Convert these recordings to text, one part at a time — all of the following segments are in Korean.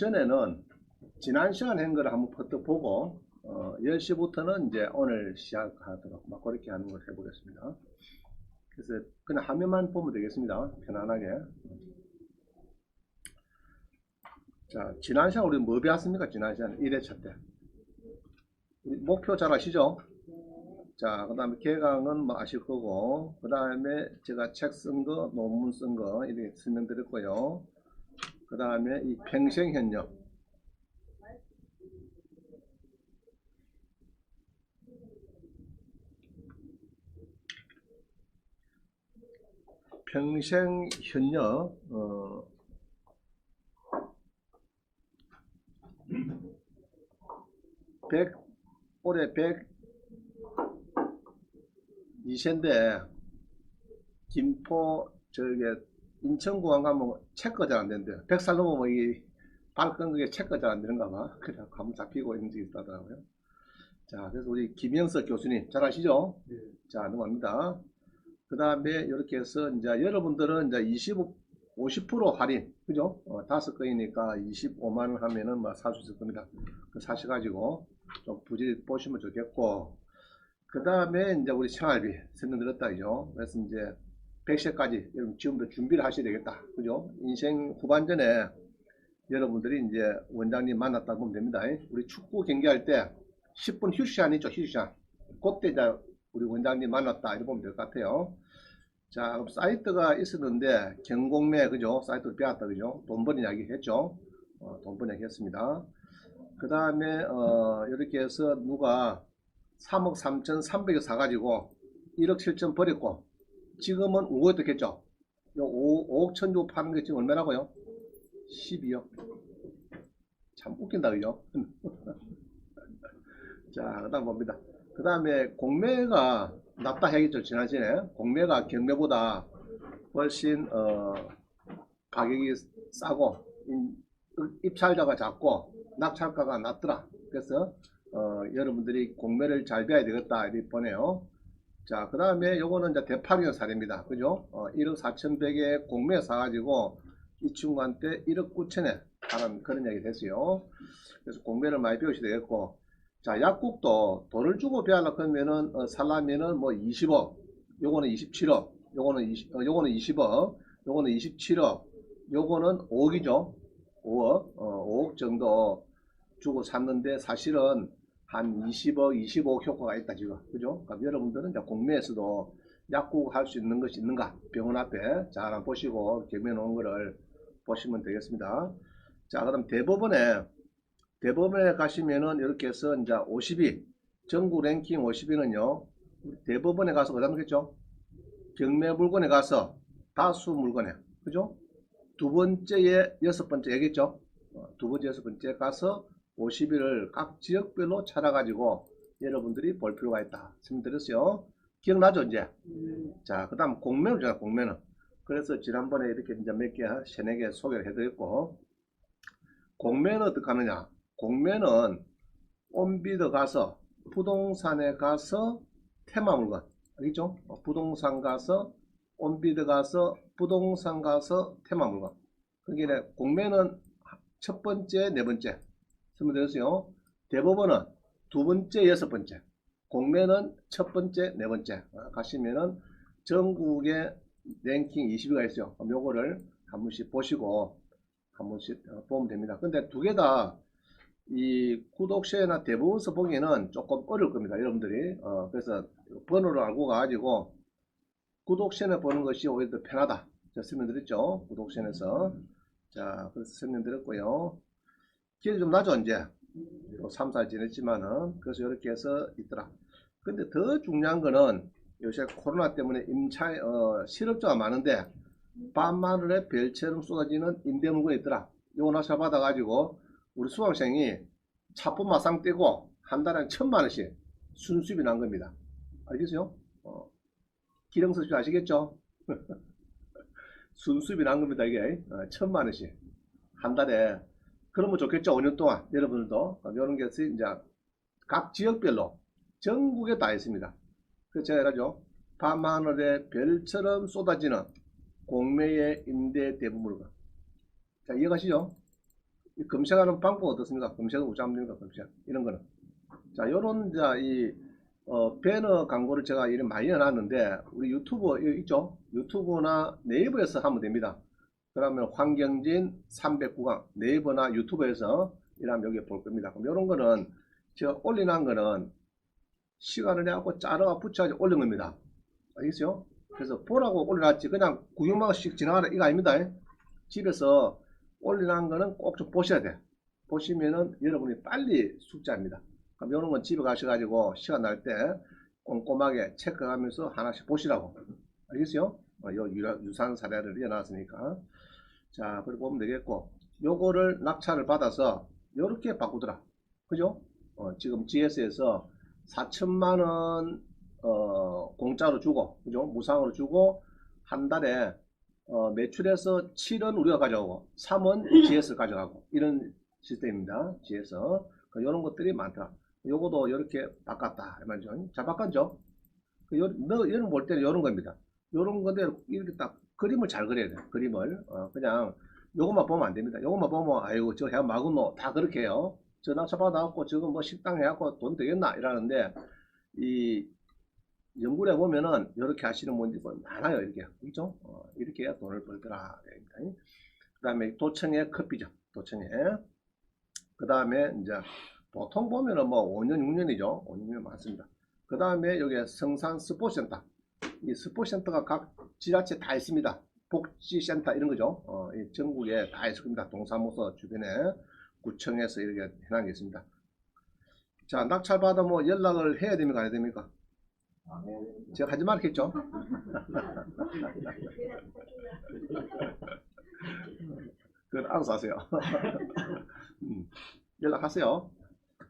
전에는 지난 시간에 한 거를 한번 퍼뜩 보고 10시부터는 이제 오늘 시작하도록 막 그렇게 하는 걸 해보겠습니다. 그래서 그냥 화면만 보면 되겠습니다. 편안하게. 자, 지난 시간 우리 뭐 배웠습니까? 지난 시간 1회차 때. 목표 잘 아시죠? 자, 그 다음에 개강은 뭐 아실 거고, 그 다음에 제가 책 쓴 거, 논문 쓴 거, 이렇게 설명드렸고요. 그 다음에 이 평생현역. 평생현역, 올해 102세인데, 김포, 인천공항 가면 체크가 잘 안 되는데, 100살 넘으면 이 발끈 그게 체크가 잘 안 되는가 봐. 그래서 감은 잡히고 있는 적이 있다더라고요. 자, 그래서 우리 김영석 교수님, 잘 아시죠? 네. 자, 넘어갑니다. 그 다음에 이렇게 해서 이제 여러분들은 이제 50% 할인, 그죠? 5건이니까 25만원 하면은 뭐 살 수 있을 겁니다. 그 사셔가지고 좀 부지런히 보시면 좋겠고, 그 다음에 이제 우리 생활비 설명드렸다, 그죠? 그래서 이제 100세까지 여러분 지금부터 준비를 하셔야 되겠다, 그죠? 인생 후반전에 여러분들이 이제 원장님 만났다 보면 됩니다. 우리 축구 경기할 때 10분 휴식 시간 있죠, 휴식 시간. 그때 이제 우리 원장님 만났다 이렇게 보면 될 것 같아요. 자, 그럼 사이트가 있었는데 경공매, 그죠? 사이트를 배웠다, 그죠? 돈 버는 이야기 했죠? 돈 버는 이야기 했습니다. 그 다음에 이렇게 해서 누가 3억 3,300에 사가지고 1억 7천 버렸고, 지금은 5억 됐겠죠? 5억 천주 파는 게 지금 얼마라고요? 12억. 참 웃긴다, 그죠? 자, 그 다음 봅니다. 그 다음에 공매가 낮다 해야겠죠, 지난 시간에. 공매가 경매보다 훨씬 가격이 싸고 입찰자가 작고 낙찰가가 낮더라. 그래서 여러분들이 공매를 잘 배워야 되겠다 이렇게 보네요. 자, 그 다음에 요거는 이제 대파리온 사례입니다. 그죠? 1억 4,100에 공매 사가지고 이 친구한테 1억 9천에 하는 그런 얘기 됐어요. 그래서 공매를 많이 배우셔야 되겠고, 자, 약국도 돈을 주고 배우려고 하면은 살라면은 뭐 20억, 요거는 27억, 요거는 20억, 요거는 27억, 요거는 5억이죠. 5억, 5억 정도 주고 샀는데 사실은 한 20억, 25억 효과가 있다 지금, 그죠? 그럼 여러분들은 이제 공매에서도 약국 할 수 있는 것이 있는가? 병원 앞에 잘 한번 보시고 경매 놓은 거를 보시면 되겠습니다. 자, 그럼 대법원에 가시면은 이렇게 해서 이제 50위, 전국 랭킹 50위는요, 대법원에 가서 그 다음 겠죠? 경매 물건에 가서 다수 물건에, 그죠? 두 번째에 여섯 번째 얘기했죠? 두 번째, 여섯 번째 가서 50위를 각 지역별로 찾아가지고 여러분들이 볼 필요가 있다. 설명드렸어요. 기억나죠, 이제? 자, 그 다음 공매는, 공매는. 그래서 지난번에 이렇게 이제 몇 개, 세네 개 소개를 해드렸고, 공매는 어떻게 하느냐? 공매는 온비드 가서 부동산에 가서 테마 물건, 알겠죠? 부동산 가서 온비드 가서 부동산 가서 테마 물건. 그게 공매는 첫 번째, 네 번째 설명드렸어요. 대법원은 두 번째, 여섯 번째. 공매는 첫 번째, 네 번째 가시면은 전국에 랭킹 20위가 있어요. 그럼 요거를 한 번씩 보시고 한 번씩 보면 됩니다. 근데 두 개 다 이 구독시에나 대부분서 보기에는 조금 어려울 겁니다. 여러분들이. 그래서 번호를 알고 가지고 구독시에 보는 것이 오히려 더 편하다. 제가 설명드렸죠. 구독시에서. 자, 그래서 설명드렸고요. 기억이 좀 나죠, 이제? 3, 4일 지냈지만은. 그래서 이렇게 해서 있더라. 근데 더 중요한 거는 요새 코로나 때문에 실업자가 많은데 밤하늘에 별처럼 쏟아지는 임대물건이 있더라. 요거 나사 받아가지고 우리 수강생이 차품 마상 떼고 한 달에 1,000만원씩 순수입이 난 겁니다. 알겠어요? 기령서 씨 아시겠죠? 순수입이 난 겁니다, 이게. 1,000만원씩. 한 달에. 그러면 좋겠죠, 5년 동안. 여러분들도. 이런 게 이제 각 지역별로 전국에 다 있습니다. 그래서 제가 이러죠. 밤하늘에 별처럼 쏟아지는 공매의 임대 대부물건. 자, 이해가시죠? 이 검색하는 방법 어떻습니까? 검색은 우자합니까? 검색 이런 거는. 자, 요런 이 배너 광고를 제가 이런 많이 해놨는데 우리 유튜브 있죠? 유튜브나 네이버에서 하면 됩니다. 그러면 황경진 309강 네이버나 유튜브에서 이러면 여기 볼 겁니다. 그럼 이런 거는 제가 올려놓은 거는 시간을 내갖고 자르가 붙여가지고 올린 겁니다. 알겠어요? 그래서 보라고 올려놨지 그냥 구경만씩 지나가라 이거 아닙니다. 집에서 올려놓은 거는 꼭 좀 보셔야 돼. 보시면은 여러분이 빨리 숙지합니다. 그럼 이런 건 집에 가셔가지고 시간 날 때 꼼꼼하게 체크하면서 하나씩 보시라고. 알겠어요? 요 유산 사례를 이어놨으니까. 자, 그리고 보면 되겠고, 요거를 낙찰을 받아서 요렇게 바꾸더라. 그죠? 지금 GS에서 4천만원 공짜로 주고, 그죠? 무상으로 주고, 한 달에 매출에서 7은 우리가 가져가고 3은 GS 가져가고 이런 시스템입니다. GS. 이런 것들이 많더라. 요거도 이렇게 바꿨다. 이 말이죠. 잘 바꿨죠? 여러분 볼 때는 이런 겁니다. 이런 건데 이렇게 딱 그림을 잘 그려야 돼요. 그림을. 그냥 요것만 보면 안 됩니다. 요것만 보면 아이고 저 해 마구노 다 그렇게 해요. 저 낙차 받아갖고 지금 뭐 식당 해갖고 돈 되겠나 이러는데 이 연구를 해보면은 이렇게 하시는 분들이 많아요. 이렇게 그죠? 이렇게 해야 돈을 벌더라. 그 다음에 도청의 커피죠. 도청의 그 다음에 이제 보통 보면은 뭐 5년 6년이죠. 5년 6년 많습니다. 그 다음에 여기 성산 스포츠센터 이 스포츠센터가 각 지자체 다 있습니다. 복지센터 이런 거죠. 전국에 다 있습니다. 동사무소 주변에 구청에서 이렇게 해놓은 게 있습니다. 자, 낙찰 받아 뭐 연락을 해야 됩니까? 안 해야 됩니까? 제가 하지 말겠죠? 그건 알아서 하세요. 연락하세요.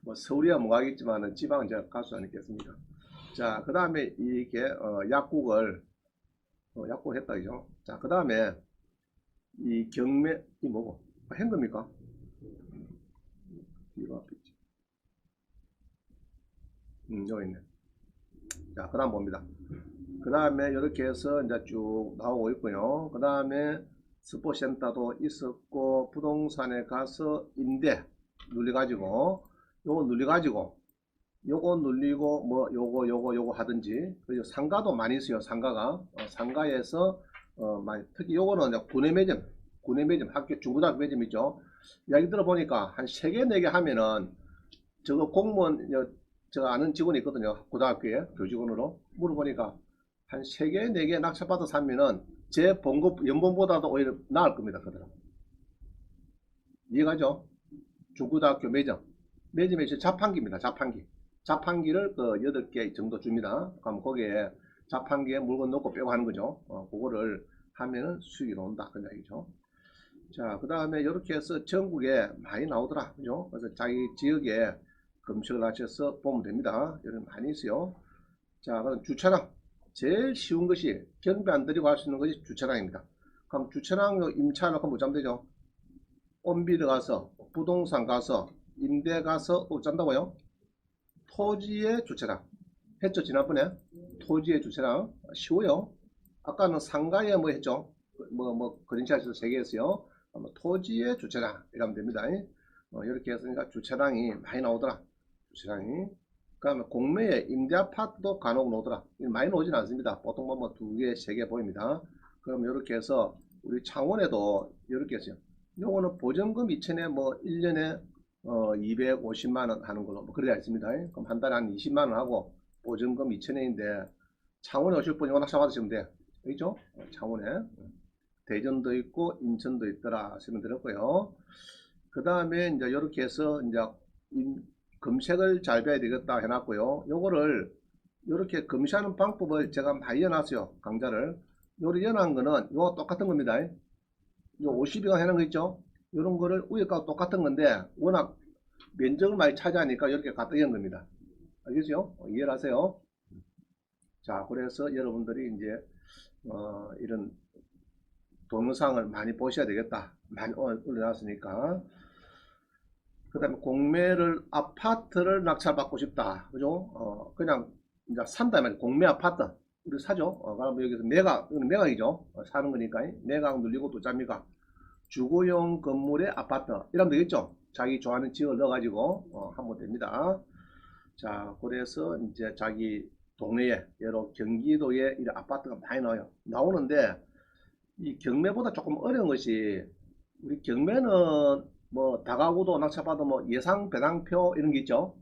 뭐 서울이야 뭐 하겠지만 지방은 제가 갈 수 않겠습니까? 자, 그 다음에 이게 약국을 약국을 했다 그죠? 자, 그 다음에 이 경매 이 뭐고? 한 겁니까? 이거 앞에 있지. 여기 있네. 자, 그 다음 봅니다. 그 다음에 이렇게 해서 이제 쭉 나오고 있고요. 그 다음에 스포센터도 있었고, 부동산에 가서 임대 눌려가지고, 요거 눌려가지고, 요거 눌리고, 뭐, 요거 하든지, 그리고 상가도 많이 있어요, 상가가. 상가에서, 많이, 특히 요거는 이제 구내 매점, 학교, 중고등학교 매점 있죠. 이야기 들어보니까 한 3개, 4개 하면은, 저거 공무원, 제가 아는 직원이 있거든요. 고등학교에 교직원으로 물어보니까 한 3개, 4개 낙찰받아 사면은 제 봉급 연봉보다도 오히려 나을 겁니다. 그들은. 이해가죠? 중고등학교 매점에 자판기입니다. 자판기를 그 8개 정도 줍니다. 그럼 거기에 자판기에 물건 넣고 빼고 하는 거죠. 그거를 하면은 수익이 나온다. 그 얘기죠. 자, 그 다음에 이렇게 해서 전국에 많이 나오더라. 그죠? 그래서 자기 지역에 검색을 하셔서 보면 됩니다. 여러분 많이 있어요. 자, 그럼 주차장. 제일 쉬운 것이 경비 안 들이고 할 수 있는 것이 주차장입니다. 그럼 주차장 임차를 하면 뭐 되죠? 온비를 가서, 부동산 가서, 임대 가서 어쩐다고요? 토지의 주차장. 했죠, 지난번에? 토지의 주차장. 쉬워요. 아까는 상가에 뭐 했죠? 그린샷에서 3개 했어요. 토지의 주차장. 이러면 됩니다. 이렇게 했으니까 주차장이 많이 나오더라. 주차장이. 그 다음에 공매에 임대 아파트도 간혹 나오더라. 많이 나오진 않습니다. 보통 보면 2개, 3개 보입니다. 그럼 이렇게 해서 우리 창원에도 이렇게 했어요. 요거는 보증금 2천에 뭐 1년에 250만원 하는 걸로 뭐 그래 있습니다. 그럼 한 달에 한 20만원 하고 보증금 2천원인데 창원에 오실 분이 워낙 받으시면 돼. 그죠? 창원에. 대전도 있고 인천도 있더라 하시면 되었고요. 그 다음에 이제 이렇게 해서 이제 검색을 잘 배워야 되겠다 해놨고요. 요거를 이렇게 검시하는 방법을 제가 많이 해놨어요. 강좌를. 요리 연한 거는 요거 똑같은 겁니다. 요 50이가 해놓은 거 있죠? 요런 거를 위에가 똑같은 건데 워낙 면적을 많이 차지하니까 이렇게 갖다 연는 겁니다. 알겠죠? 이해를 하세요? 자, 그래서 여러분들이 이제 이런 동영상을 많이 보셔야 되겠다. 많이 올려놨으니까. 그 다음에 아파트를 낙찰받고 싶다. 그죠? 그냥 이제 산다 말이야. 공매 아파트. 우리 사죠? 그럼 여기서 매각이죠. 사는 거니까. 매각 눌리고 또 짭니까? 주거용 건물의 아파트 이러면 되겠죠. 자기 좋아하는 지역을 넣어가지고 하면 됩니다. 자, 그래서 이제 자기 동네에 예로 경기도에 이런 아파트가 많이 나와요. 나오는데 이 경매보다 조금 어려운 것이 우리 경매는 뭐 다가구도 낙찰받아 뭐 예상 배당표 이런 게 있죠.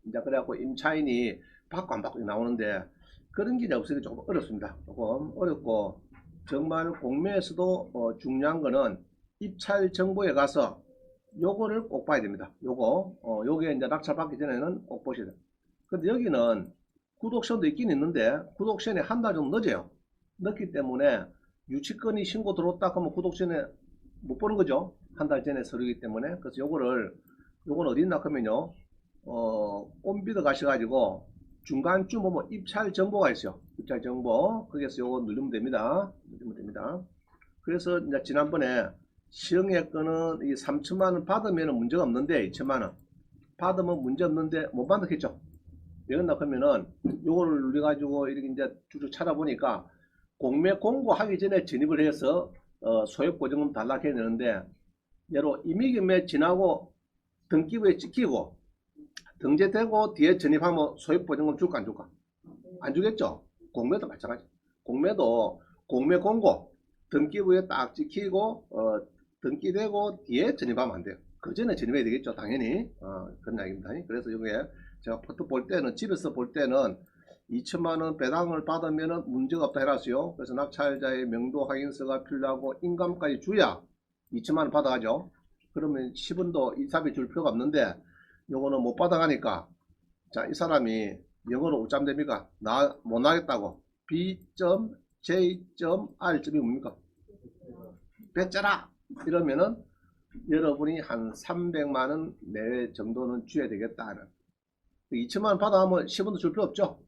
이제 그래갖고 임차인이 받고 안 받고 나오는데 그런 게 없으니 조금 어렵습니다. 조금 어렵고 정말 공매에서도 중요한 거는 입찰 정보에 가서 요거를 꼭 봐야 됩니다. 요게 이제 낙찰 받기 전에는 꼭 보셔야 돼요. 근데 여기는 구독시험도 있긴 있는데 구독시험이 한 달 정도 늦어요. 늦기 때문에 유치권이 신고 들어왔다 하면 구독시험에 못 보는 거죠. 한 달 전에 서류이기 때문에. 그래서 요거는 어디 있나 하면요. 온비드 가셔가지고 중간쯤 보면 입찰 정보가 있어요. 입찰 정보. 거기에서 요거 누르면 됩니다. 누르면 됩니다. 그래서 이제 지난번에 시행예권은 이 3천만원 받으면 문제가 없는데 2천만원 받으면 문제 없는데 못 받았겠죠. 왜 그런다 하면은 요거를 눌러가지고 이렇게 이제 쭉쭉 찾아보니까 공매 공고하기 전에 진입을 해서 소액보증금 달라고 해야 되는데 예로 임의경매 지나고 등기부에 찍히고 등재되고 뒤에 진입하면 소액보증금 줄까 안 줄까? 안 주겠죠. 공매도 마찬가지. 공매도 공매 공고 등기부에 딱 찍히고 등기되고 뒤에 진입하면 안 돼요. 그 전에 진입해야 되겠죠. 당연히 그런 이야기입니다. 그래서 이게 제가 포트 볼 때는 집에서 볼 때는 2천만원 배당을 받으면 문제가 없다 해놨어요. 그래서 낙찰자의 명도 확인서가 필요하고 인감까지 줘야 2천만원 받아가죠. 그러면 10원도 이사비 줄 필요가 없는데 요거는 못 받아가니까 자, 이 사람이 영어로 어쩌면 됩니까? 못 나겠다고 B.J.R.이 뭡니까? 배짜라 이러면은 여러분이 한 300만원 내외 정도는 줘야 되겠다는 2천만원 받아가면 10원도 줄 필요 없죠.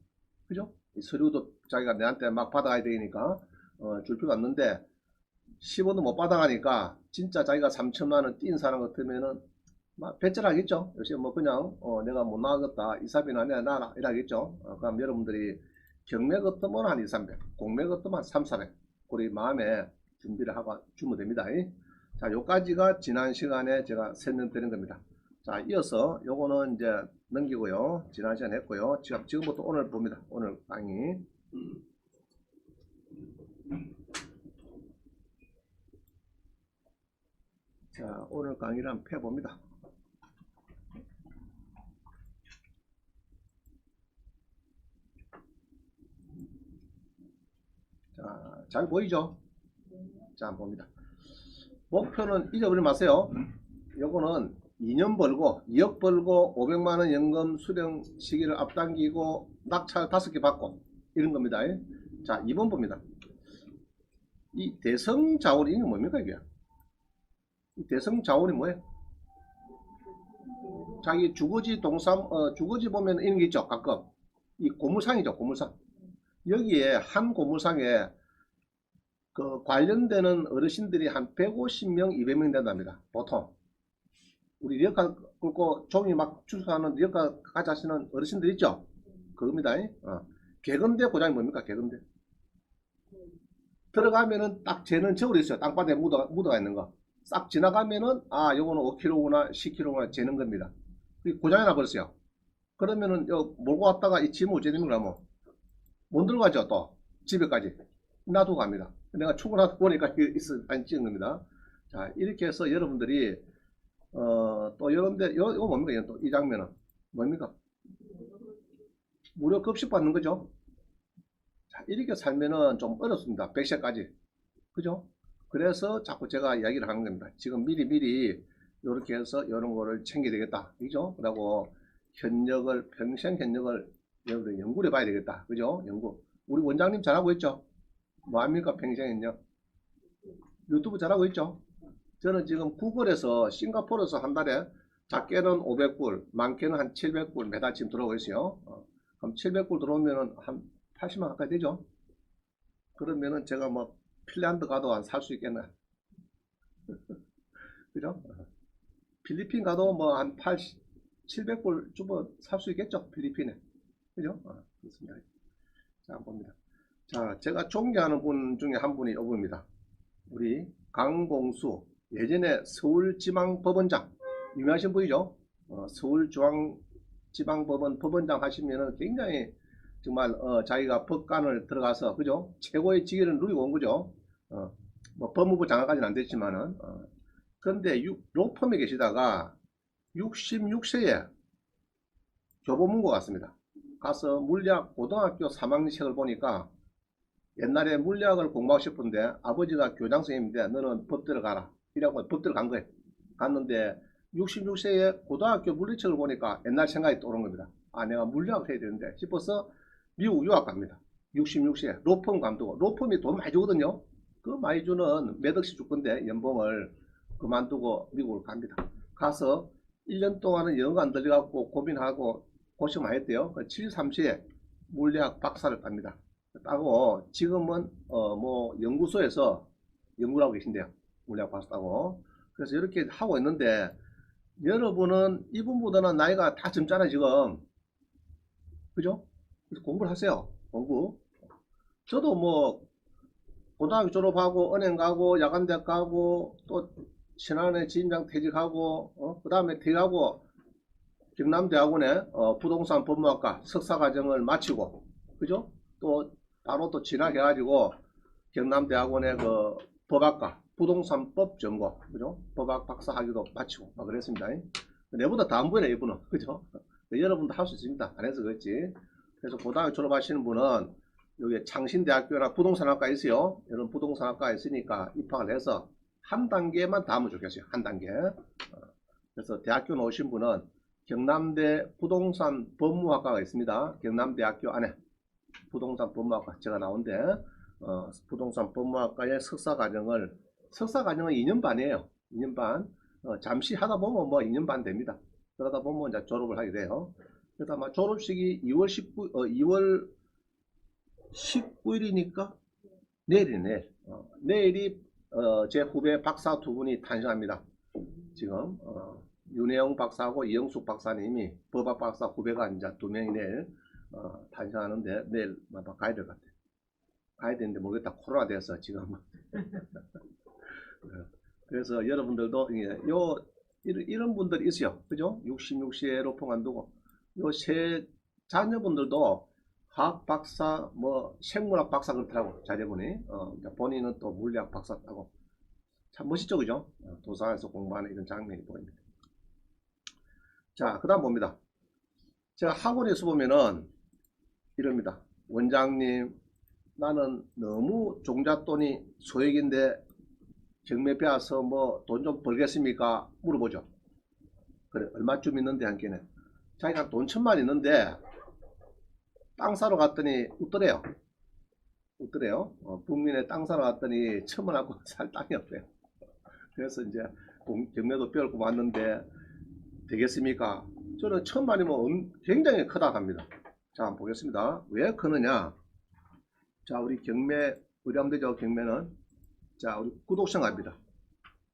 그죠? 서류도 자기가 내한테 막 받아가야 되니까 줄 필요 없는데 10원도 못 받아가니까 진짜 자기가 3천만원 뛴 사람 같으면은 막 배째라겠죠. 역시 뭐 그냥 내가 못 나가겠다 이사비나 내놔라 이러겠죠. 그럼 여러분들이 경매 같으면 한 2, 300 공매 같으면 한 3, 400 우리 마음에 준비를 하고 주면 됩니다. 자, 요까지가 지난 시간에 제가 설명드린 겁니다. 자, 이어서 요거는 이제 넘기고요. 지난 시간에 했고요. 지금부터 오늘 봅니다. 오늘 강의. 자, 오늘 강의를 한번 펴봅니다. 자, 잘 보이죠? 자, 한번 봅니다. 목표는 잊어버리지 마세요. 요거는 2년 벌고 2억 벌고 500만원 연금 수령 시기를 앞당기고 낙찰 5개 받고 이런 겁니다. 자, 2번 봅니다. 이 대성자원이 이게 뭡니까 이게? 이 대성자원이 뭐예요? 자기 주거지 동산 주거지 보면 이런 게 있죠. 가끔 이 고물상이죠. 고물상. 여기에 한 고물상에 그 관련되는 어르신들이 한 150명, 200명 된답니다. 보통. 우리 리어카 긁고 종이 막 추석하는 리어카 같이 하시는 어르신들 있죠? 그겁니다. 개근대 고장이 뭡니까? 개근대. 들어가면은 딱 재는 저울이 있어요. 땅바닥에 묻어가 있는 거. 싹 지나가면은 아, 요거는 5kg구나, 10kg구나 재는 겁니다. 고장이 나버렸어요. 그러면은 몰고 왔다가 이 짐을 어찌 되는 거라면 못 들어가죠. 또 집에까지 놔두고 갑니다. 내가 출근하다 보니까 안 찍은 겁니다. 자, 이렇게 해서 여러분들이 또 여러분들 이거 뭡니까? 또 이 장면은 뭡니까? 무료 급식 받는 거죠. 자, 이렇게 살면은 좀 어렵습니다. 100세까지. 그죠? 그래서 자꾸 제가 이야기를 하는 겁니다. 지금 미리 이렇게 해서 이런 거를 챙겨야 되겠다. 그죠? 그리고 현역을, 평생 현역을 여러분들 연구를 해봐야 되겠다. 그죠? 연구. 우리 원장님 잘하고 있죠? 뭐합니까? 평생 현역. 유튜브 잘하고 있죠? 저는 지금 구글에서 싱가포르에서 한 달에 작게는 500불, 많게는 한 700불 매달 지금 들어오고 있어요. 그럼 700불 들어오면은 한 80만 가까이 되죠? 그러면은 제가 뭐 핀란드 가도 한 살 수 있겠나? 그죠? 필리핀 가도 뭐 한 80, 700불 주고 살 수 있겠죠? 필리핀에. 그죠? 그렇습니다. 자, 한번 봅니다. 자, 제가 존경하는 분 중에 한 분이 이분입니다. 우리 강봉수 예전에 서울지방법원장 유명하신 분이죠. 서울중앙지방법원 법원장 하시면은 굉장히 정말 자기가 법관을 들어가서 그죠? 최고의 직위를 누리고 온 거죠. 뭐 법무부 장관까지는 안 됐지만은 그런데 로펌에 계시다가 66세에 교보문고 갔습니다. 가서 물리학 고등학교 3학년 책을 보니까 옛날에 물리학을 공부하고 싶은데 아버지가 교장 선생님인데 너는 법대로 가라 이라고 법대로 간 거예요. 갔는데 66세에 고등학교 물리책을 보니까 옛날 생각이 떠오른 겁니다. 아, 내가 물리학을 해야 되는데 싶어서 미국 유학 갑니다. 66세에 로펌 감독, 로펌이 돈 많이 주거든요. 그 많이 주는 몇 억씩 줄 건데 연봉을 그만두고 미국을 갑니다. 가서 1년 동안은 영어가 안 들려갖고 고민하고 고생 많이 했대요. 73세에 물리학 박사를 땁니다. 따고 지금은 뭐 연구소에서 연구를 하고 계신데요. 물리학 박사 따고. 그래서 이렇게 하고 있는데 여러분은 이분보다는 나이가 다 젊잖아요 지금. 그죠? 그래서 공부를 하세요. 공부. 저도 뭐 고등학교 졸업하고 은행 가고 야간대학 가고 또 신한은행 지점장 퇴직하고 그 다음에 퇴직하고 경남대학원에 부동산 법무학과 석사과정을 마치고 그죠? 또 바로 또 진학해가지고 경남대학원의 그 법학과 부동산법 전공 그죠? 법학 박사 학위도 마치고 막 그랬습니다. 내보다 더 안 보이네 이분은 그죠? 여러분도 할 수 있습니다. 안 해서 그렇지. 그래서 고등학교 졸업하시는 분은 여기 창신대학교나 부동산학과 있어요. 여러분 부동산학과 있으니까 입학을 해서 한 단계만 더 하면 좋겠어요. 한 단계. 그래서 대학교 나오신 분은 경남대 부동산 법무학과가 있습니다. 경남대학교 안에 부동산 법무학과 제가 나온데 부동산 법무학과의 석사과정은 2년 반이에요. 2년 반. 잠시 하다 보면 뭐 2년 반 됩니다. 그러다 보면 이제 졸업을 하게 돼요. 그래서 아마 졸업식이 2월 19일이니까 내일이네. 내일이 제 후배 박사 두 분이 탄생합니다. 지금 윤혜영 박사하고 이영숙 박사님이 법학 박사 후배가 이제 두 명이 내일 탄생하는데 내일 가야 될 것 같아요. 가야 되는데 모르겠다. 코로나 돼서 지금. 그래서 여러분들도 이런 분들이 있어요. 그죠? 66세로 평안두고 요 세 자녀분들도 화학 박사, 뭐 생물학 박사 그렇더라고 자녀분이. 본인은 또 물리학 박사 따고 참 멋있죠, 그죠? 도서관에서 공부하는 이런 장면이 보입니다. 자, 그 다음 봅니다. 제가 학원에서 보면은 이럽니다. 원장님, 나는 너무 종잣돈이 소액인데 경매 빼앗아 뭐 돈 좀 벌겠습니까? 물어보죠. 그래, 얼마쯤 있는데 한 개는. 자기가 돈 1,000만 있는데 땅 사러 갔더니 웃더래요. 북민에 땅 사러 갔더니 1,000만 하고 살 땅이 없대요. 그래서 이제 경매도 빼앗고 왔는데 되겠습니까? 저는 1,000만이면 굉장히 크다 합니다. 자, 한번 보겠습니다. 왜 크느냐? 자, 우리 경매, 우리 하면 되죠, 경매는. 자, 우리 구독성 갑니다.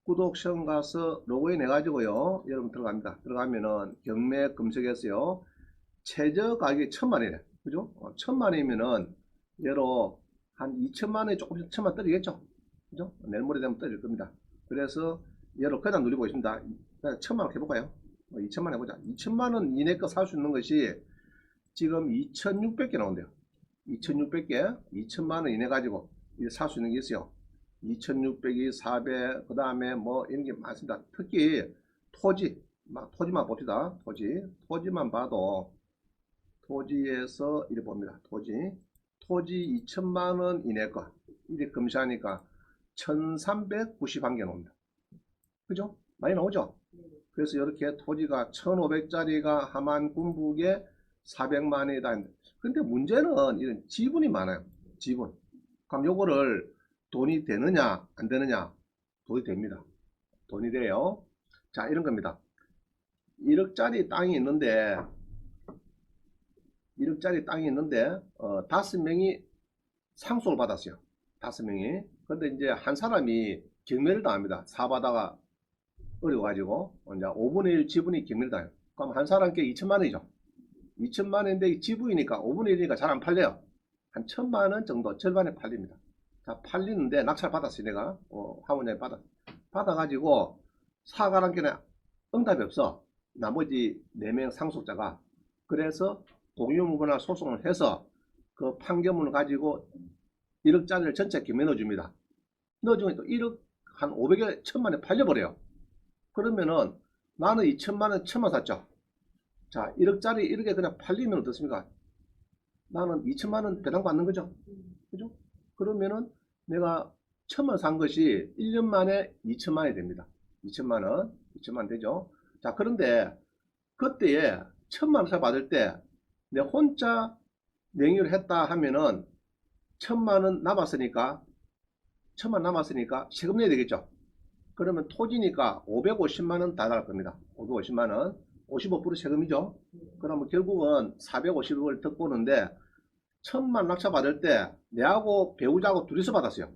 구독성 가서 로그인 해가지고요. 여러분 들어갑니다. 들어가면은 경매 검색했어요. 최저 가격이 1,000만이래. 그죠? 1,000만이면은 얘로 한 2천만원이 조금씩 1,000만 떨어지겠죠? 그죠? 내일 모레 되면 떨어질 겁니다. 그래서 얘로 그냥 누리고 있습니다. 1,000만원 해볼까요? 2천만 해보자. 2천만원 이내 거 살 수 있는 것이 지금 2,600개 나온대요. 2,600개, 2천만원 이내 가지고 살 수 있는 게 있어요. 2,600이 400, 그 다음에 뭐 이런 게 많습니다. 특히 토지만 봅시다. 토지만 봐도 토지에서 이래 봅니다. 토지 2천만원 이내 거 이렇게 검시하니까 1,391개 나옵니다. 그죠? 많이 나오죠? 그래서 이렇게 토지가 1,500짜리가 하만 군북에 400만원이다. 근데 문제는 이런 지분이 많아요. 지분. 그럼 요거를 돈이 되느냐 안 되느냐? 돈이 됩니다. 돈이 돼요. 자, 이런 겁니다. 1억짜리 땅이 있는데 5명이 상속을 받았어요. 5명이. 근데 이제 한 사람이 경매를 당합니다. 사바다가 어려워가지고 이제 5분의 1 지분이 경매를 당해요. 그럼 한 사람께 2천만원이죠. 2천만원인데 지분이니까 5분의 1이니까 잘 안 팔려요. 한 1,000만원 정도 절반에 팔립니다. 자, 팔리는데 낙찰 받았어요. 내가 화원장이 받았어. 받아가지고 사과란께는 응답이 없어. 나머지 4명 상속자가. 그래서 공유무효나 소송을 해서 그 판결문을 가지고 1억짜리를 전체 김에 넣어줍니다. 넣어주면 또 1억 한 500에 1000만에 팔려버려요. 그러면은 나는 2천만원 1000만 샀죠. 자, 1억짜리 1억에 그냥 팔리면 어떻습니까? 나는 2천만원 배당 받는 거죠. 그죠? 그러면은 내가 1000만 산 것이 1년 만에 2천만원이 됩니다. 2천만원, 2천만 되죠. 자, 그런데 그때에 1000만원 사 받을 때 내 혼자 명의를 했다 하면은 1000만원 남았으니까 1000만 남았으니까 세금 내야 되겠죠. 그러면 토지니까 550만원 다 나갈 겁니다. 550만원 55% 세금이죠. 그러면 결국은 450억을 더 보는데 1000만 낙찰 받을 때 내하고 배우자하고 둘이서 받았어요.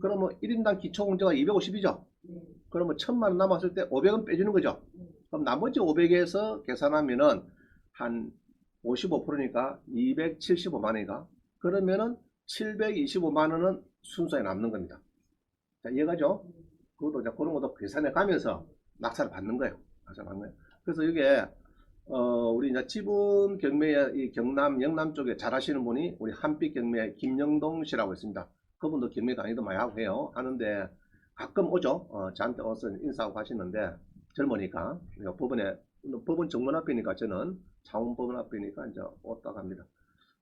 그러면 1인당 기초공제가 250이죠. 그러면 1000만 남았을 때 500원 빼주는 거죠. 그럼 나머지 500에서 계산하면은 한 55%니까 275만원이가 그러면은 725만원은 순서에 남는 겁니다. 자, 이해가죠? 그것도 이제 그런 것도 계산해 가면서 낙찰을 받는 거예요. 낙찰 받는 거예요. 그래서 이게 우리 이제 지분 경매의 이 경남, 영남 쪽에 잘 하시는 분이 우리 한빛 경매 김영동 씨라고 있습니다. 그분도 경매 강의도 많이 하고 해요. 하는데 가끔 오죠. 저한테 와서 인사하고 하시는데 젊으니까 법원 정문 앞이니까 저는 창원법원 앞이니까 이제 왔다 갑니다.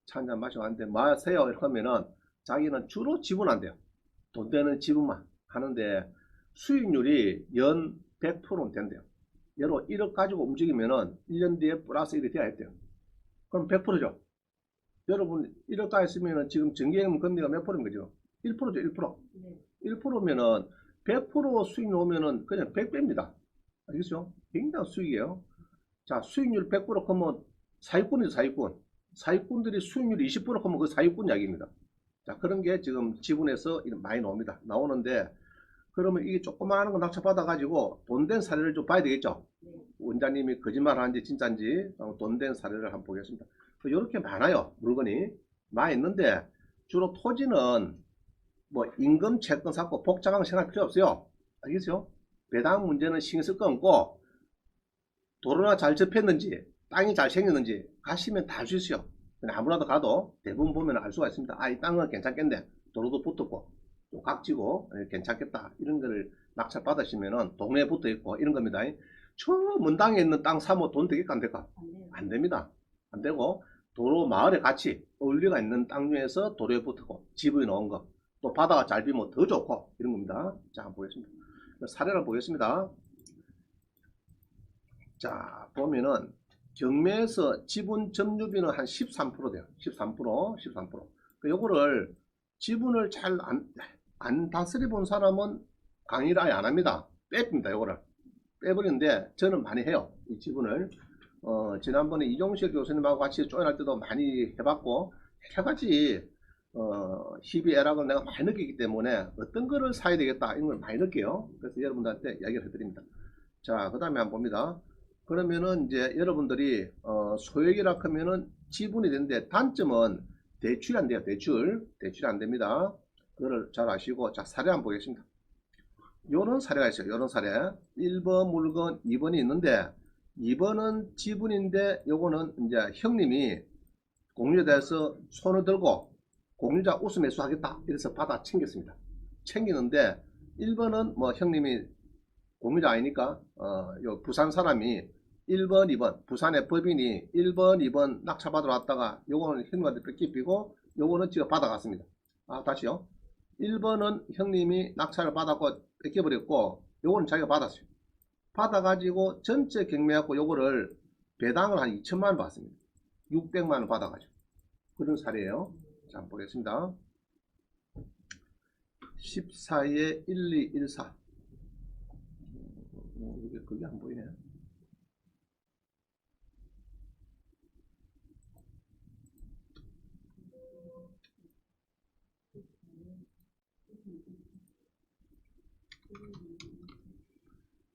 차 한잔 마시고 하는데 마세요 이렇게 하면은 자기는 주로 지분한대요. 돈 되는 지분만 하는데 수익률이 연 100%는 된대요. 예로 1억 가지고 움직이면은 1년 뒤에 플러스 1이 돼야 했대요. 그럼 100%죠. 여러분 1억가 있으면은 지금 정기예금 금리가 몇 프로인 거죠? 1%죠, 1%. 1%면은 100% 수익 나오면은 그냥 100배입니다. 알겠죠? 굉장한 수익이에요. 자, 수익률 100% 하면 사익꾼이죠, 사익꾼. 사익꾼들이 수익률 20% 하면 그 사익꾼 이야기입니다. 자, 그런 게 지금 지분에서 많이 나옵니다. 나오는데 그러면 이게 조그마한 거 낙찰받아가지고 돈 된 사례를 좀 봐야 되겠죠. 원장님이 거짓말 하는지 진짜인지 돈 된 사례를 한번 보겠습니다. 이렇게 많아요. 물건이 많이 있는데 주로 토지는 뭐 임금 채권 샀고 복잡한 거 생각할 필요 없어요. 알겠죠? 배당 문제는 신경 쓸 거 없고 도로나 잘 접했는지 땅이 잘 생겼는지 가시면 다 알 수 있어요. 그냥 아무나도 가도 대부분 보면 알 수가 있습니다. 아, 이 땅은 괜찮겠네. 도로도 붙었고 또 각지고 괜찮겠다. 이런 거를 낙찰 받으시면은 동네에 붙어 있고 이런 겁니다. 저 문당에 있는 땅 사면 돈 되겠까 안 될까? 안 됩니다. 안 되고 도로 마을에 같이 어울리가 있는 땅 중에서 도로에 붙고 집에 넣은 거 또 바다가 잘 비면 더 좋고 이런 겁니다. 자, 한번 보겠습니다. 사례를 보겠습니다. 자, 보면은 경매에서 지분 점유비는 한 13% 돼요. 13%, 13%. 요거를 지분을 잘 안 다스려 본 사람은 강의를 아예 안 합니다. 뺍니다, 요거를. 빼버리는데 저는 많이 해요. 이 지분을. 지난번에 이종실 교수님하고 같이 조인할 때도 많이 해봤고, 여러 가지, 희비애락을 내가 많이 느끼기 때문에 어떤 거를 사야 되겠다, 이런 걸 많이 느껴요. 그래서 여러분들한테 이야기를 해드립니다. 자, 그 다음에 한번 봅니다. 그러면은 이제 여러분들이 소액이라 하면은 지분이 되는데 단점은 대출이 안 돼요. 대출이 안 됩니다. 그거를 잘 아시고 자, 사례 한번 보겠습니다. 요런 사례가 있어요. 요런 사례 1번 물건 2번이 있는데 2번은 지분인데 요거는 이제 형님이 공유에 대해서 손을 들고 공유자 우수 매수하겠다 이래서 받아 챙겼습니다. 챙기는데 1번은 뭐 형님이 공유자 아니니까 요 부산 사람이 1번, 2번 부산의 법인이 1번, 2번 낙찰받으러 왔다가 요거는 형님한테 뺏기고 요거는 지가 받아갔습니다. 아, 다시요. 1번은 형님이 낙찰을 받았고 뺏겨버렸고 요거는 자기가 받았어요. 받아가지고 전체 경매하고 요거를 배당을 한 2천만원 받습니다. 600만원 받아가지고 그런 사례예요. 자, 한번 보겠습니다. 14에 1214 이게 그게 안 보이네.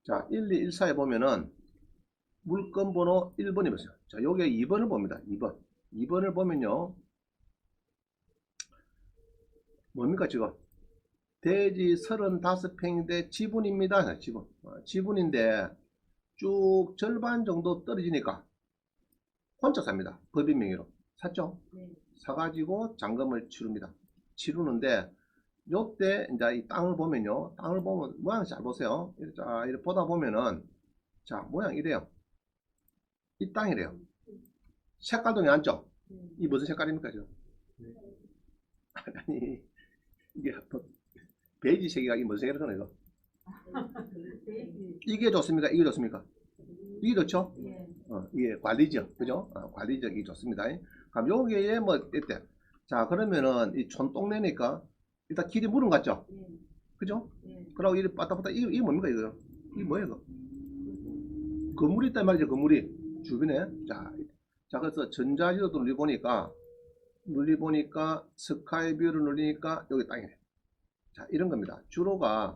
자, 1214에 보면은 물건 번호 1번이 있어요. 자, 여기에 2번을 봅니다. 2번. 2번을 보면요. 뭡니까, 지금? 대지 35평인데 지분입니다. 지분. 지분인데 쭉 절반 정도 떨어지니까 혼자 삽니다. 법인 명의로. 샀죠? 네. 사가지고 잔금을 치릅니다. 치르는데 요때 이제 이 땅을 보면요. 땅을 보면 모양 잘 보세요. 이렇게 보다 보면은 자, 모양 이래요. 이 땅이래요. 색깔도 얇죠? 이 무슨 색깔입니까, 지금? 아니, 이게 베이지색이가 이 무슨 색이라고 이거? 이게 좋습니까? 이게 좋습니까? 이게 좋죠? 예. 이게 관리적, 그죠? 관리적이 좋습니다. 그럼 여기에 뭐, 이때. 자, 그러면은 이 촌동네니까 일단 길이 물은 것 같죠? 예. 그죠? 예. 그러고 이리 빠따빠따, 이게 뭡니까, 이거? 이게 뭐예요, 이거? 건물이 있단 말이죠, 건물이. 주변에. 자, 그래서 전자지도 눌리보니까 스카이뷰를 눌리니까 여기 땅이네. 자, 이런 겁니다. 주로가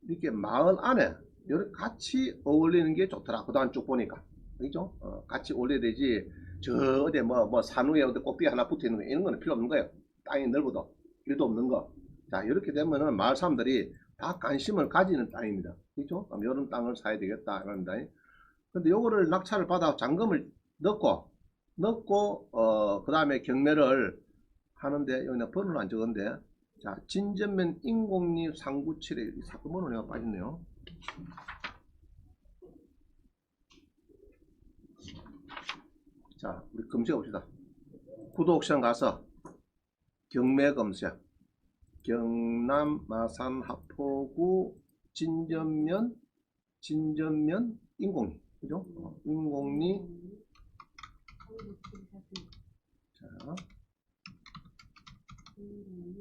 이렇게 마을 안에 이렇게 같이 어울리는 게 좋더라. 그 다음 쭉 보니까. 그죠? 같이 어울려야 되지. 저 어디 뭐 산 위에 어디 꼭대기 하나 붙어 있는 거 이런 거는 필요 없는 거예요. 땅이 넓어도 길도 없는 거. 자, 이렇게 되면은 마을 사람들이 다 관심을 가지는 땅입니다. 그죠? 그럼 이런 땅을 사야 되겠다. 이럽니다. 근데 요거를 낙찰을 받아 잔금을 넣고 그 다음에 경매를 하는데 여기는 번호를 안 적었는데 자, 진전면 인공리 397에 사건 번호가 빠졌네요. 자, 우리 검색해 봅시다. 구독션 가서 경매 검색 경남 마산 하포구 진전면 인공리 그죠? 인공리 자,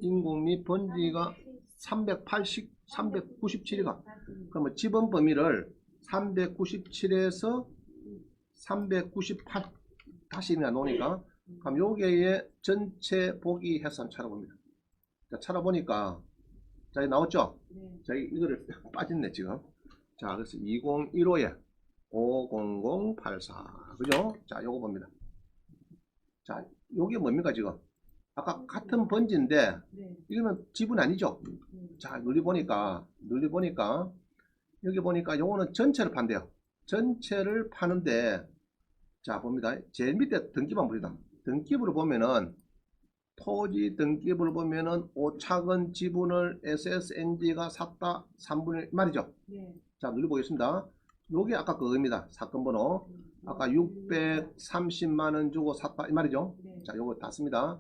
인공리 번지가 397이가 그러면 지번 범위를 397에서 398 다시 놓으니까 그럼 요게에 전체 보기 해서 한번 찾아봅니다. 자, 찾아보니까 자, 나왔죠? 네. 자, 이거를 빠졌네 지금. 자, 그래서 2015에 50084 그죠? 자, 요거 봅니다. 자, 요게 뭡니까 지금? 아까 같은 번지인데 네. 이거는 지분 아니죠? 자, 눌러보니까 여기 보니까 요거는 전체를 판대요. 전체를 파는데 자, 봅니다. 제일 밑에 등기만 봅니다. 등기부를 보면은 토지 등기부를 보면은 오차건 지분을 SSNG가 샀다 3분의 1 말이죠. 네. 자, 눌러보겠습니다. 요게 아까 그겁니다. 사건 번호. 아까 630만원 주고 샀다 이 말이죠. 네. 자, 요거 다 씁니다.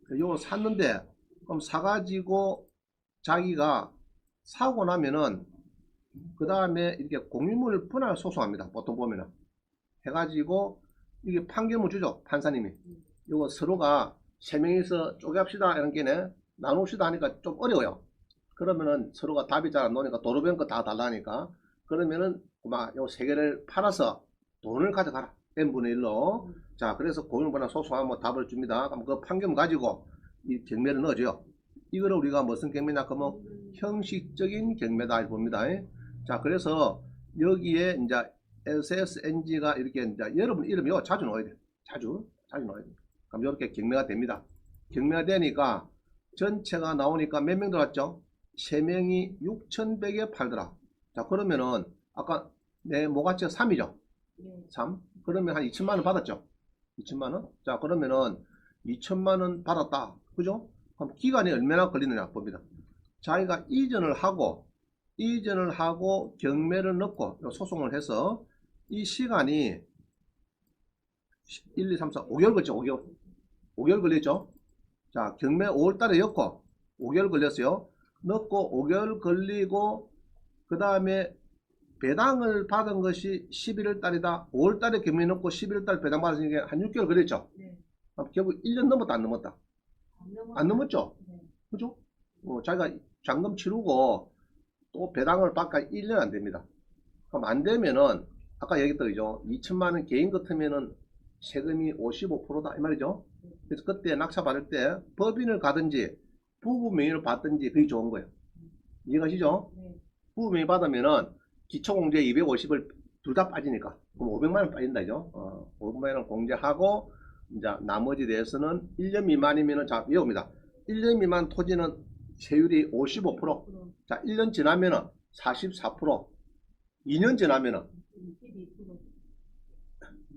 요거 샀는데 그럼 사가지고 자기가 사고 나면은 그 다음에 이렇게 공유물 분할 소송합니다. 보통 보면은 해가지고 이게 판결문 주죠. 판사님이. 요거 서로가 세 명이서 쪼개합시다 이런 게네 나눕시다 하니까 좀 어려워요. 그러면은 서로가 답이 잘 안 나오니까 도로변 거 다 달라니까 그러면은 막 요 세 개를 팔아서 돈을 가져가라. n분의 1로. 자, 그래서 공유분할 소송하면 답을 줍니다. 그럼 그 판결문 가지고 이 경매를 넣어줘요. 이거를 우리가 무슨 경매냐 그러면 형식적인 경매다 봅니다. 자, 그래서 여기에 이제 SSNG가 이렇게 이제 여러분 이름이 자주 넣어야 돼. 자주 넣어야 돼. 그럼 이렇게 경매가 됩니다. 경매가 되니까 전체가 나오니까 몇 명 들어왔죠? 3명이 6,100에 팔더라. 자, 그러면은 아까 내 모가치가 3이죠? 네. 3. 그러면 한 2천만원 받았죠? 2천만원? 자, 그러면은 2천만원 받았다. 그죠? 그럼 기간이 얼마나 걸리느냐 봅니다. 자기가 이전을 하고 경매를 넣고 소송을 해서 이 시간이 1, 2, 3, 4, 5개월 걸렸죠. 5개월 걸렸죠. 자, 경매 5월달에 였고 5개월 걸렸어요. 넣고 5개월 걸리고 그 다음에 배당을 받은 것이 11월 달이다. 5월 달에 경매 넣고 11월 달 배당 받으니까 한 6개월 걸렸죠. 네. 결국 1년 넘었다 안 넘었다? 안 넘었죠. 네. 그죠? 자기가 잔금 치르고 또 배당을 받까 1년 안 됩니다. 그럼 안 되면은 아까 얘기했던 거죠. 2천만원 개인 같으면은 세금이 55%다 이 말이죠. 그래서 그때 낙찰 받을 때 법인을 가든지 부부 명의를 받든지 그게 좋은 거예요. 이해가시죠? 네. 부부 명의 받으면은 기초공제 250을 둘 다 빠지니까 그럼 500만원 빠진다 죠 500만원 공제하고 이제 나머지 대해서는 1년 미만이면은 자 외웁니다. 1년 미만 토지는 세율이 55%. 자, 1년 지나면은 44%. 2년 지나면은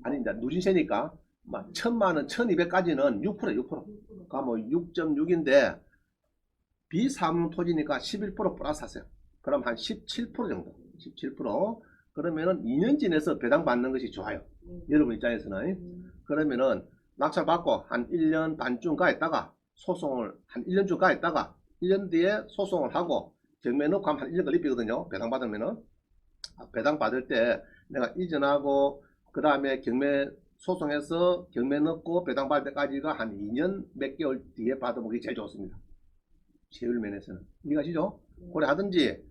아니 이제 누진세니까 막 1000만원, 1200까지는 6%, 6%. 그러니까 뭐 6.6인데 비사무 토지니까 11% 플러스 하세요. 그럼 한 17% 정도. 17%. 그러면은 2년 지내서 배당 받는 것이 좋아요. 여러분 입장에서는. 그러면은 낙찰 받고 한 1년 반쯤 가 있다가 소송을 한 1년쯤 가 있다가 1년 뒤에 소송을 하고 경매 넣고 하면 한 1년 걸리거든요. 배당 받으면은. 배당 받을 때 내가 이전하고 그 다음에 경매 소송해서 경매 넣고 배당 받을 때까지가 한 2년 몇 개월 뒤에 받으면 그게 제일 좋습니다. 세율 면에서는. 이해가시죠? 그래 하든지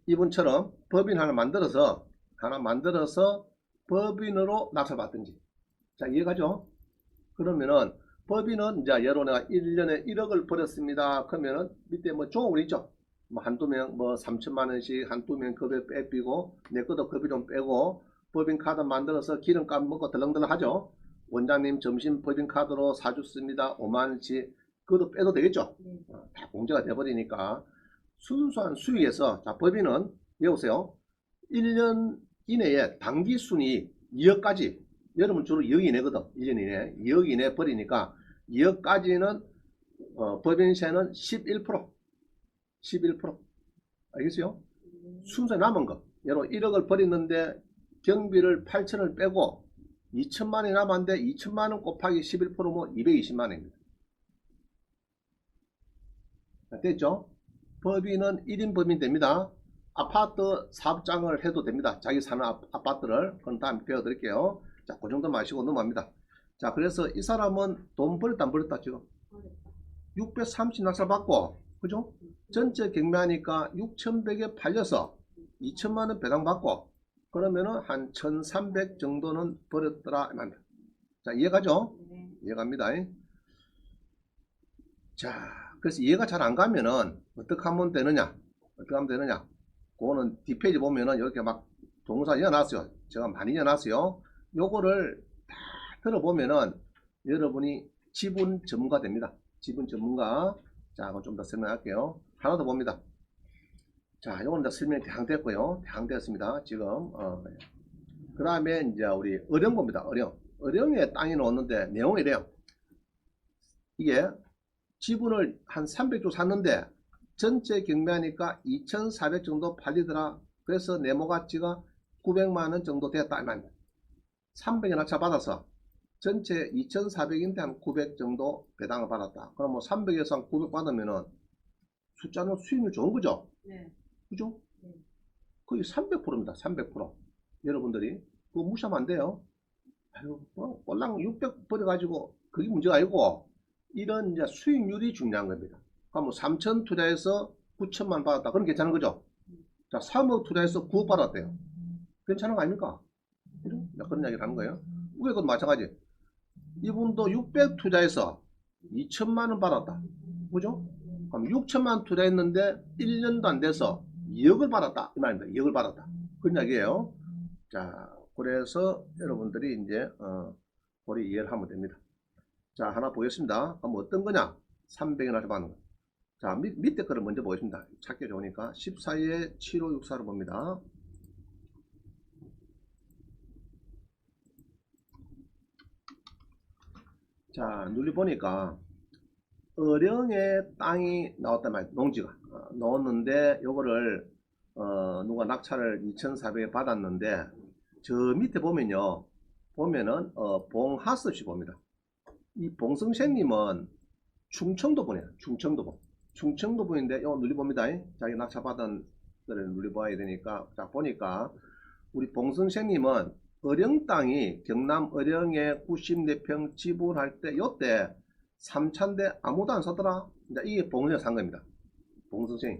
이분처럼 법인 하나 만들어서 법인으로 낙찰 받든지. 자, 이해가죠? 그러면은 법인은 이제 예로 내가 1년에 1억을 벌였습니다. 그러면은 밑에 뭐 종업원 있죠? 뭐 한두 명 뭐 3천만 원씩 한두 명 급여 빼비고 내 것도 급여 좀 빼고 법인 카드 만들어서 기름값 먹고 덜렁덜렁 하죠. 원장님 점심 법인 카드로 사줬습니다. 5만 원씩 그것도 빼도 되겠죠. 다 공제가 돼버리니까 순수한 수익에서 자 법인은 여보세요. 1년 이내에 당기 순이 2억까지 여러분 주로 2억 이내거든. 1년 이내 2억 이내 버리니까 2억까지는 법인세는 11% 11% 알겠어요? 순서 남은 거 예로 1억을 버렸는데 경비를 8천을 빼고 2천만 원이 남았는데 2천만 원 곱하기 11%면 220만 원입니다. 됐죠? 법인은 1인 법인 됩니다. 아파트 사업장을 해도 됩니다. 자기 사는 아파트를. 그건 다음에 배워드릴게요. 자, 그 정도 마시고 넘어갑니다. 자, 그래서 이 사람은 돈 벌었다 안 벌었다 지금? 630 낙찰 받고, 그죠? 전체 경매하니까 6,100에 팔려서 2천만원 배당 받고, 그러면은 한 1,300 정도는 벌었더라. 자, 이해가죠? 이해갑니다. 자, 그래서 이해가 잘 안 가면은 어떻게 하면 되느냐? 어떻게 하면 되느냐? 그거는 뒷페이지 보면은 이렇게 막 동영상 이어놨어요. 제가 많이 이어놨어요. 요거를 다 들어보면은 여러분이 지분 전문가 됩니다. 지분 전문가. 자, 그건 좀 더 설명할게요. 하나 더 봅니다. 자, 요거는 이제 설명이 대강 됐고요. 대강 됐습니다. 지금. 그 다음에 이제 우리 어령 봅니다. 어령. 어령에 땅이 나왔는데 내용이 이래요. 이게 지분을 한 300조 샀는데 전체 경매하니까 2,400 정도 팔리더라. 그래서 네모 가치가 900만원 정도 됐다. 300에 낙찰 받아서 전체 2,400인데 한 900 정도 배당을 받았다. 그럼 뭐 300에서 한 900 받으면은 숫자는 수익률 좋은 거죠? 네. 그죠? 네. 거의 300%입니다. 300%. 여러분들이 그거 무시하면 안 돼요. 아유, 뭐 꼴랑 600 버려가지고 그게 문제가 아니고 이런 이제 수익률이 중요한 겁니다. 그럼 뭐 3천 투자해서 9천만 받았다. 그럼 괜찮은 거죠? 자, 3억 투자해서 9억 받았대요. 괜찮은 거 아닙니까? 그런 이야기를 하는 거예요. 왜 그것도 마찬가지. 이분도 600 투자해서 2천만 원 받았다. 그죠? 그럼 6천만 원 투자했는데 1년도 안 돼서 2억을 받았다. 이 말입니다. 2억을 받았다. 그런 이야기예요. 자, 그래서 여러분들이 이제 우리 이해를 하면 됩니다. 자, 하나 보겠습니다. 그럼 어떤 거냐? 300을 받는 거. 자, 밑에 거를 먼저 보겠습니다. 찾기 좋으니까 14에 7564로 봅니다. 자, 눌러보니까 어령에 땅이 나왔단 말이에요. 농지가 넣었는데 요거를 누가 낙찰을 2,400에 받았는데 저 밑에 보면요, 보면은 봉하스씨 봅니다. 이 봉성생님은 충청도분이에요. 충청도분인데 요 눌러봅니다. 자기 낙찰받은 거를 눌러봐야 되니까. 자, 보니까 우리 봉성생님은 어령 땅이 경남 어령에 94평 지분할 때 요때 3차인데 아무도 안 사더라. 이제 이게 봉성이 산 겁니다. 봉성생이.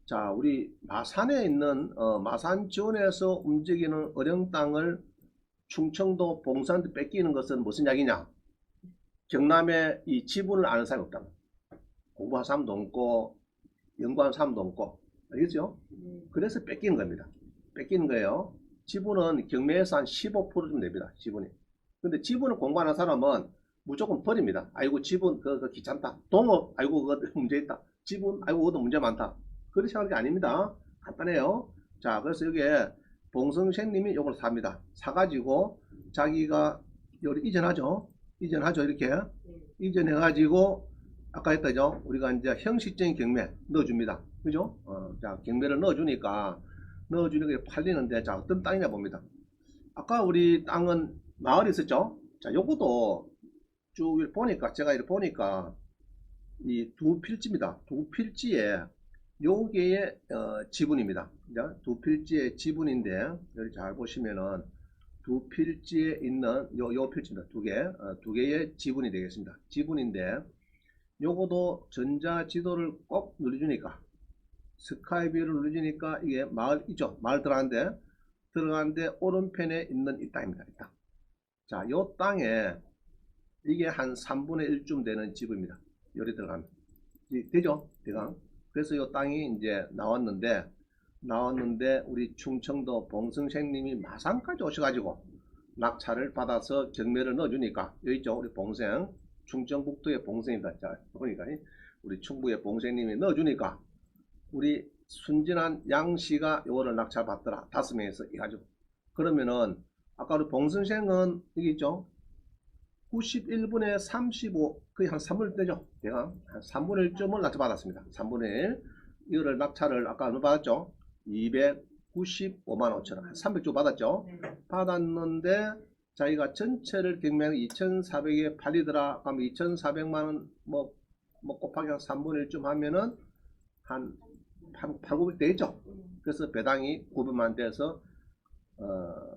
자, 우리 마산에 있는 마산 지원에서 움직이는 어령 땅을 충청도 봉산한테 뺏기는 것은 무슨 이야기냐? 경남에 이 지분을 아는 사람이 없다. 공부한 사람도 없고 연구한 사람도 없고, 알겠죠? 그래서 뺏기는 겁니다. 뺏기는 거예요. 지분은 경매에서 한 15%좀 냅니다. 지분이. 근데 지분을 공부하는 사람은 무조건 버립니다. 아이고 지분 그거 귀찮다. 동업 아이고 그거 문제 있다. 지분, 아이고, 그것도 문제 많다. 그렇게 생각할 게 아닙니다. 간단해요. 자, 그래서 여기에 봉성생님이 요걸 삽니다. 사가지고 자기가 요리 이전하죠. 이전하죠. 이렇게. 이전해가지고 아까 했다죠. 우리가 이제 형식적인 경매 넣어줍니다. 그죠? 자, 경매를 넣어주니까 팔리는데, 자, 어떤 땅이냐 봅니다. 아까 우리 땅은 마을이 있었죠? 자, 요것도 쭉 이렇게 보니까, 제가 이렇게 보니까 이 두 필지입니다. 두 필지에 요게의 지분입니다. 두 필지의 지분인데, 여기 잘 보시면은 두 필지에 있는 요 필지입니다. 두 개의 지분이 되겠습니다. 지분인데, 요거도 전자지도를 꼭 눌러주니까, 스카이뷰를 눌러주니까 이게 마을이죠. 마을 들어가는데 오른편에 있는 이 땅입니다. 이 땅. 자, 요 땅에 이게 한 3분의 1쯤 되는 지분입니다. 요리 들어가면. 되죠? 대강. 그래서 요 땅이 이제 나왔는데 우리 충청도 봉성생님이 마산까지 오셔가지고 낙찰을 받아서 경매를 넣어주니까, 여기 있죠? 우리 봉생. 충청북도의 봉생입니다. 자, 보니까 우리 충북의 봉생님이 넣어주니까 우리 순진한 양씨가 요거를 낙찰 받더라. 5명에서 해가지고. 그러면은 아까 우리 봉선생은 여기 있죠. 91분에 35, 거의 한 3분의 1 되죠. 대강 한 3분의 1점을 낙찰 받았습니다. 3분의 1. 이거를 낙찰을 아까 얼마 받았죠? 295만 5천원. 한 300조 받았죠. 받았는데 자기가 전체를 경매하는 2,400에 팔리더라. 그러면 2,400만원 뭐 곱하기 한 3분의 1쯤 하면은 한 8, 900 되죠. 그래서 배당이 900만 돼서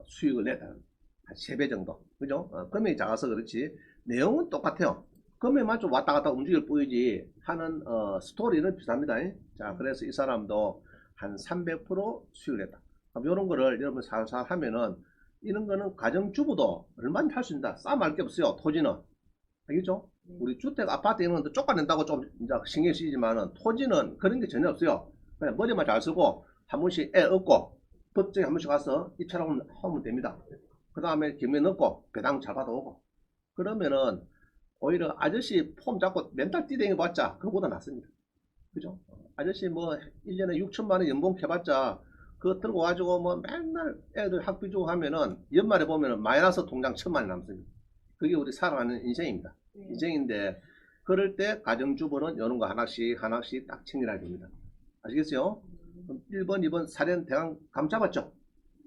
수익을 냈다. 한 3배 정도. 그죠? 금액이 작아서 그렇지. 내용은 똑같아요. 금액만 좀 왔다 갔다 움직일 뿐이지 하는 스토리는 비슷합니다. 자, 그래서 이 사람도 한 300% 수익을 냈다. 그럼 이런 거를 여러분 살살 하면은, 이런 거는 가정주부도 얼마나 할 수 있다. 싸움할 게 없어요. 토지는. 알겠죠? 우리 주택 아파트 이런 것도 쫓아낸다고 좀 이제 신경 쓰이지만은, 토지는 그런 게 전혀 없어요. 그냥 머리만 잘 쓰고 한 번씩 애 얻고 법정에 한 번씩 가서 입찰하면 하면 됩니다. 그 다음에 경매 넣고 배당 잘 받아오고, 그러면은 오히려 아저씨 폼 잡고 맨날 뛰댕이 봤자 그거보다 낫습니다. 그죠? 아저씨 뭐 1년에 6천만 원 연봉 해봤자 그거 들고 가지고 뭐 맨날 애들 학비 주고 하면은 연말에 보면은 마이너스 통장 1,000만 원 남습니다. 그게 우리 살아가는 인생입니다. 인생인데, 그럴 때 가정주부는 이런 거 하나씩 딱 챙겨야 됩니다. 아시겠어요? 1번, 2번 사례는 대강 감 잡았죠?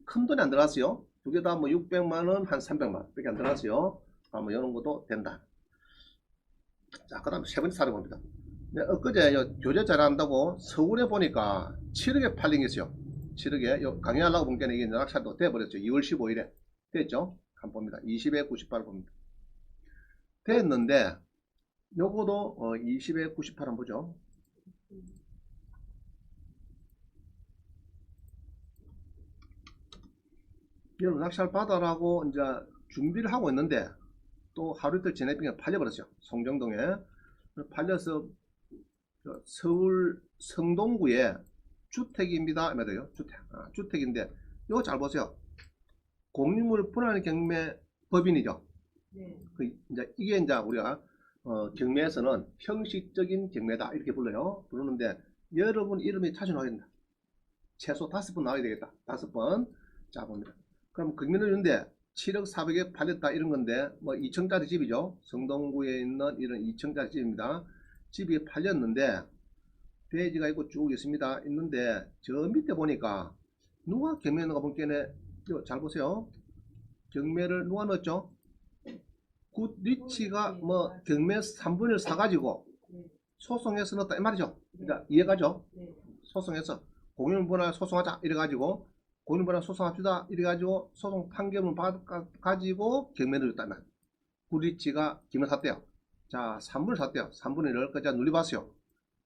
큰 돈이 안 들어갔어요. 두 개 다 뭐 600만원, 한 300만원 밖에 안 들어갔어요. 뭐 이런 것도 된다. 자, 그 다음 세 번째 사례 봅니다. 엊그제 교재 잘한다고 서울에 보니까 7억에 팔린 게 있어요. 7억에 강의하려고 본 게 이게 낙찰도 돼버렸죠. 2월 15일에 됐죠. 한번 봅니다. 20에 98 봅니다. 됐는데 요거도 20에 98 한번 보죠. 여러분 낙찰 받아라고 이제 준비를 하고 있는데 또 하루 이틀 지내니까 그냥 팔려버렸어요. 송정동에 팔려서 서울 성동구에 주택입니다. 맞아요. 주택인데 이거 잘 보세요. 공유물 분할 경매 법인이죠. 이제 이게 이제 우리가 경매에서는 형식적인 경매다 이렇게 부르는데 여러분 이름이 자주 나와야 된다. 최소 5번 나와야 되겠다. 5번. 자, 봅니다. 그럼 경매를 주는데 7억 4백에 팔렸다 이런 건데, 뭐 2층짜리 집이죠. 성동구에 있는 이런 2층짜리 집입니다. 집이 팔렸는데 페이지가 있고 쭉 있습니다. 있는데 저 밑에 보니까 누가 경매했는가 본게네. 잘 보세요. 경매를 누가 넣었죠? 굿 리치가 뭐 경매 3분을 사가지고 소송해서 넣었다 이 말이죠. 그러니까 이해가죠? 소송해서 공유분할 소송하자 이래가지고 공유분할 소송합시다 이래가지고 소송 판결문 가지고 경매를 줬다면 굿 리치가 김을 샀대요. 자, 3분을 샀대요. 3분의 1을 그자 눌리봤어요.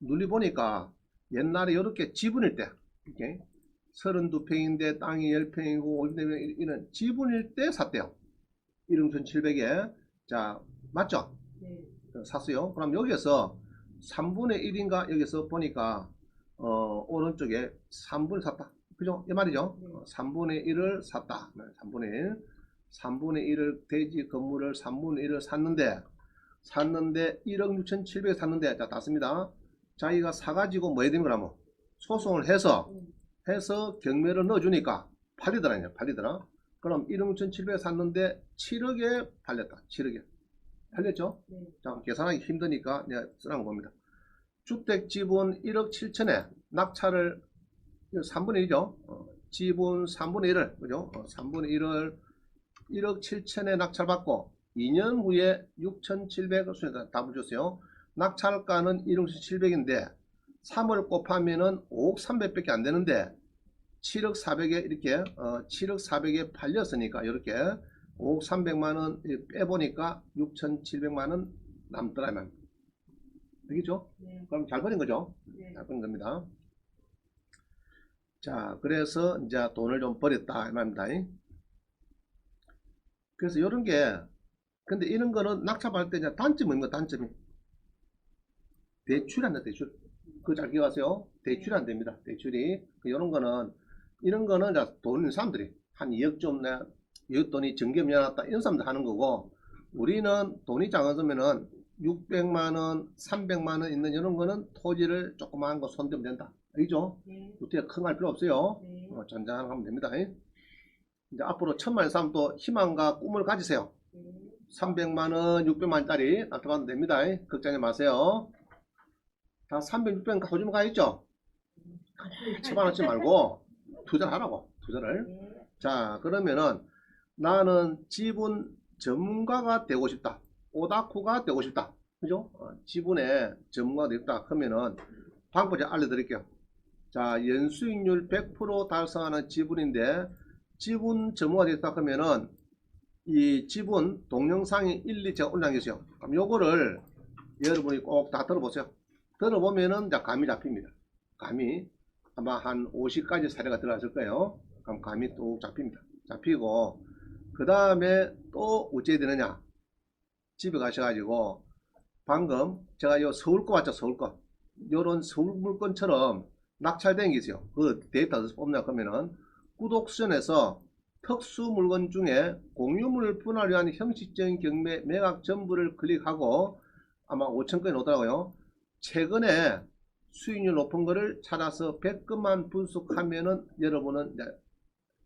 눌리보니까 옛날에 이렇게 지분일 때 이렇게 32평인데 땅이 10평이고 50평 이런 지분일 때 샀대요. 1억 1,700에. 자, 맞죠? 샀어요. 그럼 여기에서 3분의 1인가 여기서 보니까 오른쪽에 3분을 샀다. 그죠? 이 말이죠? 3분의 1을 샀다. 3분의 1을 대지 건물을 3분의 1을 샀는데 1억 6,700에 샀는데, 자, 땄습니다. 자기가 사가지고 뭐 해야 되는 거라면 소송을 해서 경매를 넣어주니까 팔리더라냐, 팔리더라. 그럼 1억 6,700에 샀는데 7억에 팔렸다. 7억에 팔렸죠? 네. 자, 계산하기 힘드니까 내가 쓰라는 겁니다. 주택 지분 1억 7천에 낙찰을 3분의 1이죠. 지분 3분의 1을, 그죠? 3분의 1을 1억 7천에 낙찰받고 2년 후에 6,700을 수익다. 답을 줬어요. 낙찰가는 1억 700인데 3을 곱하면은 5억 300밖에 안 되는데 7억 400에 이렇게 7억 400에 팔렸으니까 이렇게 5억 300만원 빼보니까 6,700만원 남더라 말입니다. 되겠죠? 네. 그럼 잘 버린 거죠? 네. 잘 버린 겁니다. 자, 그래서 이제 돈을 좀 버렸다 이 말입니다. 그래서 이런 게, 근데 이런 거는 낙찰할 때 이제 단점이 뭡니까? 단점이 대출이 안 돼. 대출. 그거 잘 기억하세요. 대출이 안 됩니다. 대출이. 이런 거는, 이런 거는 돈 있는 사람들이 한 2억 좀 내, 2억 돈이 정기 미안하다 이런 사람들 하는 거고, 우리는 돈이 작아지면은 600만원, 300만원 있는 이런 거는 토지를 조그마한 거 손대면 된다. 알죠? 네. 어떻게 큰 거 할 필요 없어요. 네. 전장하면 하면 됩니다. 이제 앞으로 1,000만원 사람도 희망과 꿈을 가지세요. 네. 300만원, 600만원짜리 나타나면 됩니다. 걱정하지 마세요. 다 300, 600 가지면 가있죠? 쳐만원치 말고 투자를 하라고. 투자를. 네. 자, 그러면은 나는 지분 전문가가 되고 싶다. 오다쿠가 되고 싶다. 그죠? 지분의 전문가가 되고 싶다. 그러면은 방법 제가 알려드릴게요. 자, 연수익률 100% 달성하는 지분인데 지분 전문가가 되겠다 하면은 이 지분 동영상이 1, 2 제가 올려놨어요. 그럼 요거를 여러분이 꼭 다 들어보세요. 들어보면은 이제 감이 잡힙니다. 감이 아마 한 50가지 사례가 들어갔을 거예요. 그럼 감이 또 잡힙니다. 잡히고 그 다음에 또 어찌해야 되느냐, 집에 가셔가지고 방금 제가 요 서울 거 봤죠. 서울 거 요런 서울 물건처럼 낙찰된 게 있어요. 그 데이터에서 뽑냐 그러면은 구독 수준에서 특수 물건 중에 공유물 분할을 위한 형식적인 경매 매각 전부를 클릭하고 아마 5,000건이 오더라고요. 최근에 수익률 높은 거를 찾아서 100건만 분석하면은 여러분은 이제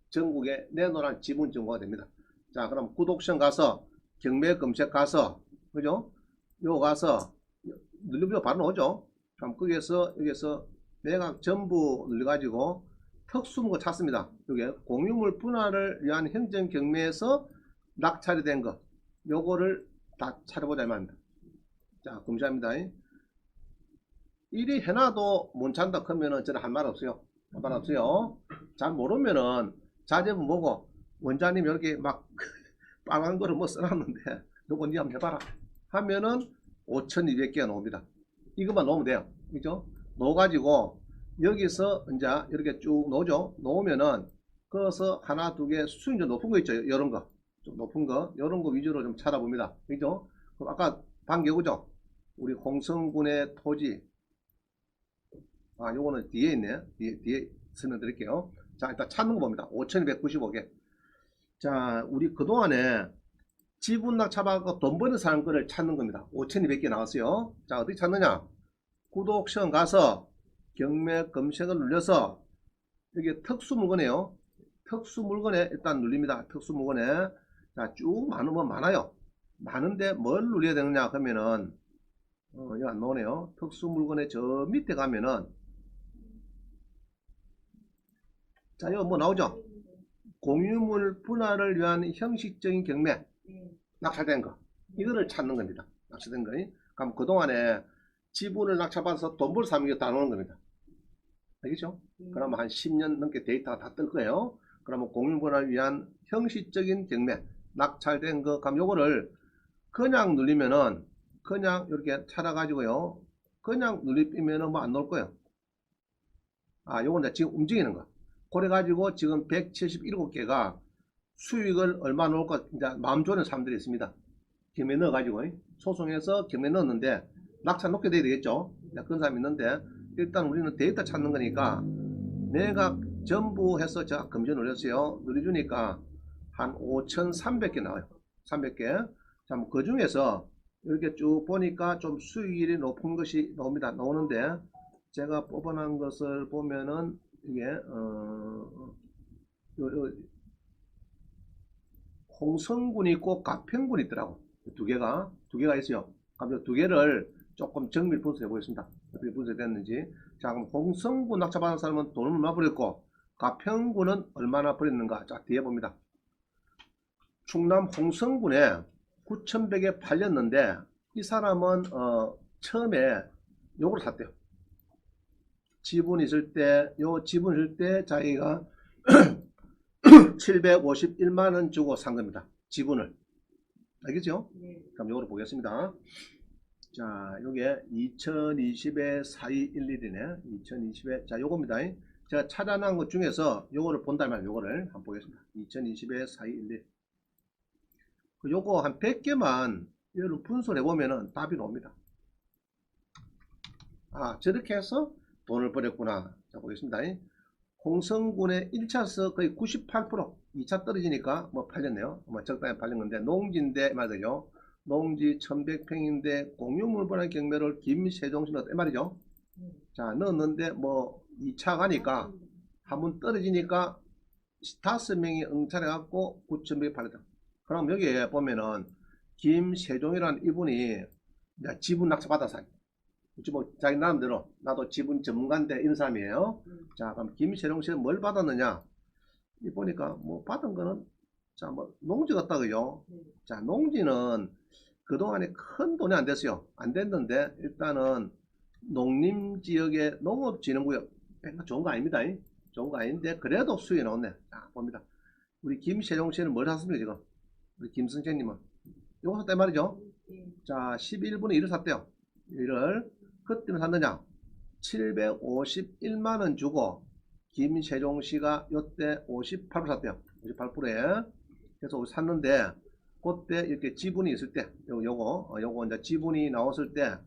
전국에 내놓은 지분 정보가 됩니다. 자, 그럼 구독션 가서 경매 검색 가서, 그죠? 요 가서 누르면 바로 나오죠. 그럼 거기에서 여기서 매각 전부 눌러가지고 특수물건 찾습니다. 여기 공유물 분할을 위한 행정 경매에서 낙찰이 된 거, 요거를 다 찾아보자 이 말입니다. 자, 검사합니다. 이리 해놔도 못 찾는다 그러면은 저는 할 말 없어요. 할 말 없어요. 잘 모르면은 자제분 보고 원장님 이렇게 막 빨간 거를 뭐 써놨는데 요거 니 한번 해봐라 하면은 5,200개가 나옵니다. 이것만 놓으면 돼요. 그죠? 놓아가지고 여기서 이제 이렇게 쭉 놓죠. 놓으면은 그래서 하나 두 개 수익률 높은 거 있죠. 이런 거 좀 높은 거 이런 거 위주로 좀 찾아봅니다. 그죠? 그럼 아까 방개구죠. 우리 홍성군의 토지, 아 요거는 뒤에 있네. 뒤에 설명드릴게요. 자, 일단 찾는 거 봅니다. 5,295개. 자, 우리 그동안에 지분 낙찰받고 돈 버는 사람 거를 찾는 겁니다. 5,200개 나왔어요. 자, 어디 찾느냐? 구독션 가서 경매 검색을 눌러서 여기 특수물건이에요. 특수물건에 일단 눌립니다. 특수물건에. 자, 쭉 많으면 많아요. 많은데 뭘 눌러야 되느냐 그러면은 여기 안 나오네요. 특수물건에 저 밑에 가면은 자, 이거 뭐 나오죠? 공유물 분할을 위한 형식적인 경매, 네. 낙찰된 거, 이거를 찾는 겁니다. 낙찰된 거. 그럼 그동안에 지분을 낙찰받아서 돈 벌 사람이 다 나오는 겁니다. 알겠죠? 그러면 한 10년 넘게 데이터가 다 뜰 거예요. 그러면 공유물 분할을 위한 형식적인 경매, 낙찰된 거, 그럼 요거를 그냥 눌리면은 그냥 이렇게 찾아가지고요. 그냥 눌리면은 뭐 안 나올 거예요. 아, 요건 지금 움직이는 거. 그래가지고 지금 177개가 수익을 얼마 넣을까 이제 마음 좋은 사람들이 있습니다. 경매 넣어가지고 소송해서 경매 넣었는데 낙찰 놓게 돼야 되겠죠. 그런 사람이 있는데 일단 우리는 데이터 찾는 거니까 내가 전부 해서 제가 검증 올렸어요. 눌러주니까 한 5,300개 나와요. 300개. 자, 뭐 그 중에서 이렇게 쭉 보니까 좀 수익률이 높은 것이 나오는데, 제가 뽑아놓은 것을 보면은 이게 홍성군이 있고 가평군이 있더라고. 두 개가 있어요. 그럼 두 개를 조금 정밀 분석해 보겠습니다. 어떻게 분석이 됐는지. 자, 그럼 홍성군 낙찰받은 사람은 돈을 얼마 벌였고, 가평군은 얼마나 벌였는가. 자, 뒤에 봅니다. 충남 홍성군에 9,100에 팔렸는데, 이 사람은 처음에 요걸 샀대요. 지분 있을 때, 요 지분 있을 때 자기가 751만원 주고 산 겁니다. 지분을. 알겠죠? 네. 그럼 요거를 보겠습니다. 자, 요게 2020에 4211이네. 2020에, 자, 요겁니다. 제가 찾아낸 것 중에서 요거를 본다면 요거를 한번 보겠습니다. 2020에 4211. 요거 한 100개만 여러분 분석해 보면은 답이 나옵니다. 아, 저렇게 해서 돈을 벌였구나. 자, 보겠습니다. 홍성군의 1차서 거의 98%, 2차 떨어지니까 뭐 팔렸네요. 뭐 적당히 팔린 건데, 농지인데 말이죠. 농지 1100평인데 공유물분의 경매를 김세종시 넣었다 말이죠. 자, 넣었는데 뭐 2차 가니까 한 번 떨어지니까 5명이 응찰해 갖고 9,100 팔렸다. 그럼 여기에 보면은 김세종이라는 이분이 이제 지분 낙찰 받아서 뭐 자기 나름대로 나도 지분 전문가인데 이런 사람이에요. 자, 그럼 김세종 씨는 뭘 받았느냐? 이 보니까 뭐 받은 거는 자, 뭐 농지 같다고요. 자, 농지는 그동안에 큰 돈이 안 됐어요. 안 됐는데 일단은 농림지역의 농업진흥구역 좋은 거 아닙니다. 좋은 거 아닌데 그래도 수익이 나왔네. 자, 봅니다. 우리 김세종 씨는 뭘 샀습니까 지금? 우리 김승재님은 요거 샀단 말이죠. 자, 11분에 1을 샀대요. 1을 그때는 샀느냐? 751만원 주고 김세종 씨가 요때 58% 샀대요. 58%에. 그래서 샀는데 그때 이렇게 지분이 있을 때 요거 이제 지분이 나왔을 때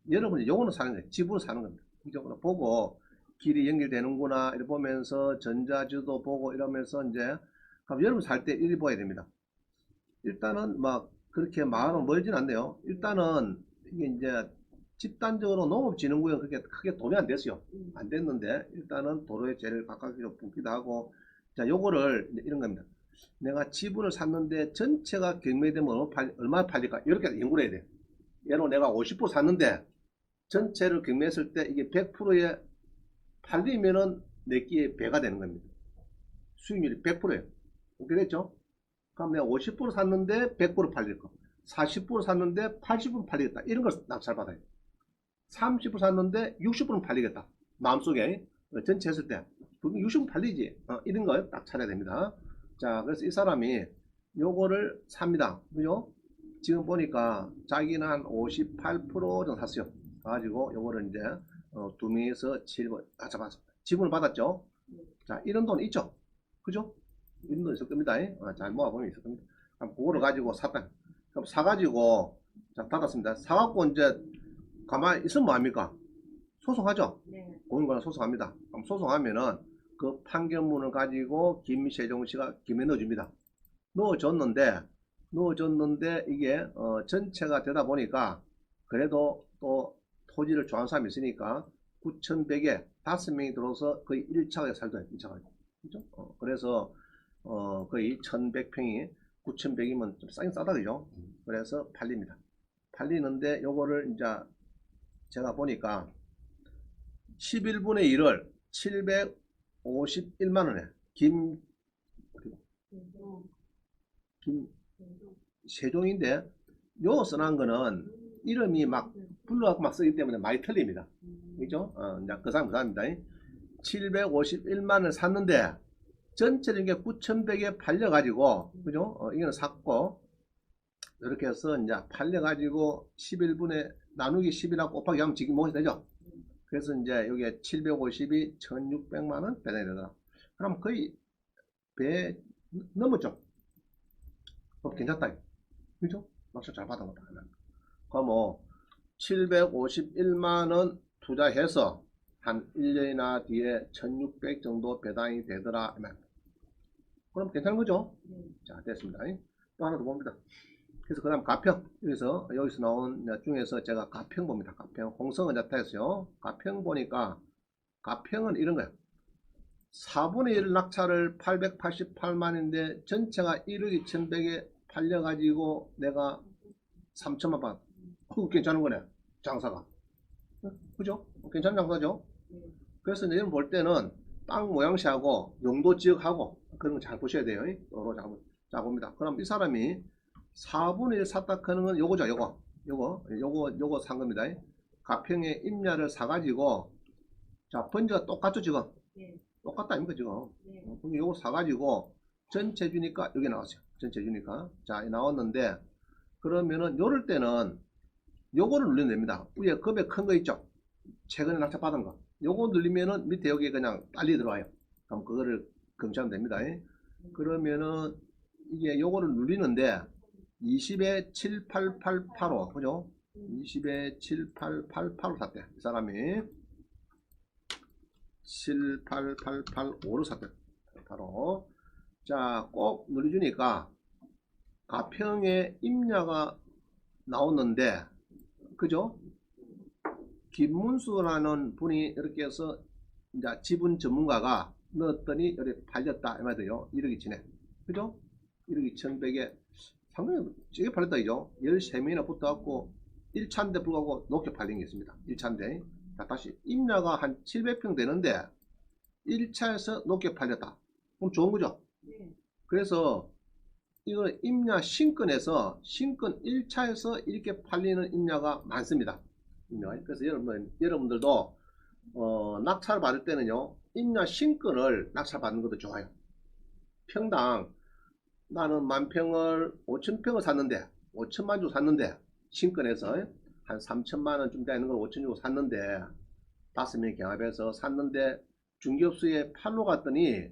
여러분이 요거는 사는 거예요. 지분을 사는 겁니다. 이쪽으로 보고 길이 연결되는구나 이렇게 보면서 전자주도 보고 이러면서 이제 그럼 여러분 살 때 이리 봐야 됩니다. 일단은 막 그렇게 마음은 멀진 않네요. 일단은 이게 이제 집단적으로 농업진흥구역 그렇게 크게 도움이 안 됐어요. 안 됐는데 일단은 도로에 제일 가깝게 붙기도 하고, 자, 요거를 이런 겁니다. 내가 지분을 샀는데 전체가 경매되면 얼마 팔릴까 이렇게 연구를 해야 돼. 예로 내가 50% 샀는데 전체를 경매했을 때 이게 100%에 팔리면은 내끼에 배가 되는 겁니다. 수익률이 100%예요. 어떻게 됐죠? 그럼 내가 50% 샀는데 100% 팔릴 거, 40% 샀는데 80% 팔리겠다 이런 걸 낙찰받아요. 30% 샀는데 60% 팔리겠다 마음속에 전체 했을 때 60% 팔리지 이런 걸 딱 찾아야 됩니다. 자, 그래서 이 사람이 요거를 삽니다. 그죠? 지금 보니까 자기는 한 58% 정도 샀어요. 가지고 요거를 이제 2명에서 7번 잡았어. 지분을 받았죠. 자, 이런 돈 있죠. 그죠? 이런 돈 있을 겁니다. 잘 모아보면 있을 겁니다. 그럼 그거를 가지고 샀다. 그럼 사가지고 자, 닫았습니다. 사갖고 이제 가만히 있으면 뭐합니까? 소송하죠. 네. 공인권을 소송합니다. 그럼 소송하면은 그 판결문을 가지고 김세종 씨가 김에 넣어줍니다. 넣어줬는데 이게 전체가 되다 보니까 그래도 또 토지를 좋아하는 사람이 있으니까 9,100에 5명이 들어서 거의 1차가 살던 1차가 그죠? 그래서 거의 1,100평이 9,100이면 좀 싸긴 싸다 그죠? 그래서 팔립니다. 팔리는데 요거를 이제 제가 보니까 11분의 1을 751만원에 김세종인데 요 써놓은 거는 이름이 막 불러갖고 막 쓰기 때문에 많이 틀립니다. 그죠? 이제 그 사람입니다. 751만원을 샀는데 전체적인 게 9,100에 팔려가지고 그죠? 이거는 샀고 이렇게 해서 이제 팔려가지고 11분에 나누기 10이라고 곱하기 하면 지금 뭐가 되죠? 그래서 이제 여기에 750이 1,600만원 배당이 되더라. 그럼 거의 배 넘었죠? 괜찮다. 그죠? 낙찰 잘 받은 거다. 그럼 뭐 751만원 투자해서 한 1년이나 뒤에 1,600 정도 배당이 되더라. 그럼 괜찮은 거죠? 자, 됐습니다. 또 하나 더 봅니다. 그래서 그 다음 가평. 여기서 나온 중에서 제가 가평 봅니다. 가평. 홍성은 자타였어요. 가평 보니까, 가평은 이런 거예요. 4분의 1 낙찰을 888만인데 전체가 1억 2100에 팔려가지고 내가 3천만 받. 괜찮은 거네. 장사가. 그죠? 괜찮은 장사죠? 그래서 여러분 볼 때는 땅 모양새하고 용도 지역하고 그런 거 잘 보셔야 돼요. 도로 자 봅니다. 그럼 이 사람이 4분의 1 샀다 하는 건 요거죠. 요거 산 겁니다. 가평의 임야를 사가지고, 자, 번지가 똑같죠, 지금? 네. 똑같다 아닙니까, 지금? 네. 그럼 요거 사가지고 전체 주니까 여기 나왔어요. 전체 주니까. 자, 나왔는데, 그러면은 요럴 때는 요거를 누르면 됩니다. 위에 급여 큰 거 있죠? 최근에 낙찰 받은 거. 요거 누르면은 밑에 여기 그냥 빨리 들어와요. 그럼 그거를 검사하면 됩니다. 그러면은 이게 요거를 누리는데 20에 78885 그죠? 20에 78885 샀대. 이 사람이 78885로 샀대. 바로 자, 꼭 눌러주니까 가평에 임야가 나오는데, 그죠? 김문수라는 분이 이렇게 해서 이제 지분 전문가가 넣었더니 이렇게 팔렸다 이 말이에요. 1억 2천에. 그죠? 1억 2,100에 상당히 세게 팔렸다 이죠. 13명이나 붙어갖고 1차인데 불구하고 높게 팔린 게 있습니다. 1차인데. 자, 다시 임야가 한 700평 되는데 1차에서 높게 팔렸다. 그럼 좋은 거죠? 네. 그래서 이거 임야 신권에서 신권 1차에서 이렇게 팔리는 임야가 많습니다. 그래서 여러분들도 낙찰 받을 때는요, 임야 신권을 낙찰 받는 것도 좋아요. 평당 나는 만평을 5천평을 샀는데 5천만 주고 샀는데 신권에서 한 3천만원 좀 되는 걸 5천 주고 샀는데 5명이 경합해서 샀는데 중개업소에 팔로 갔더니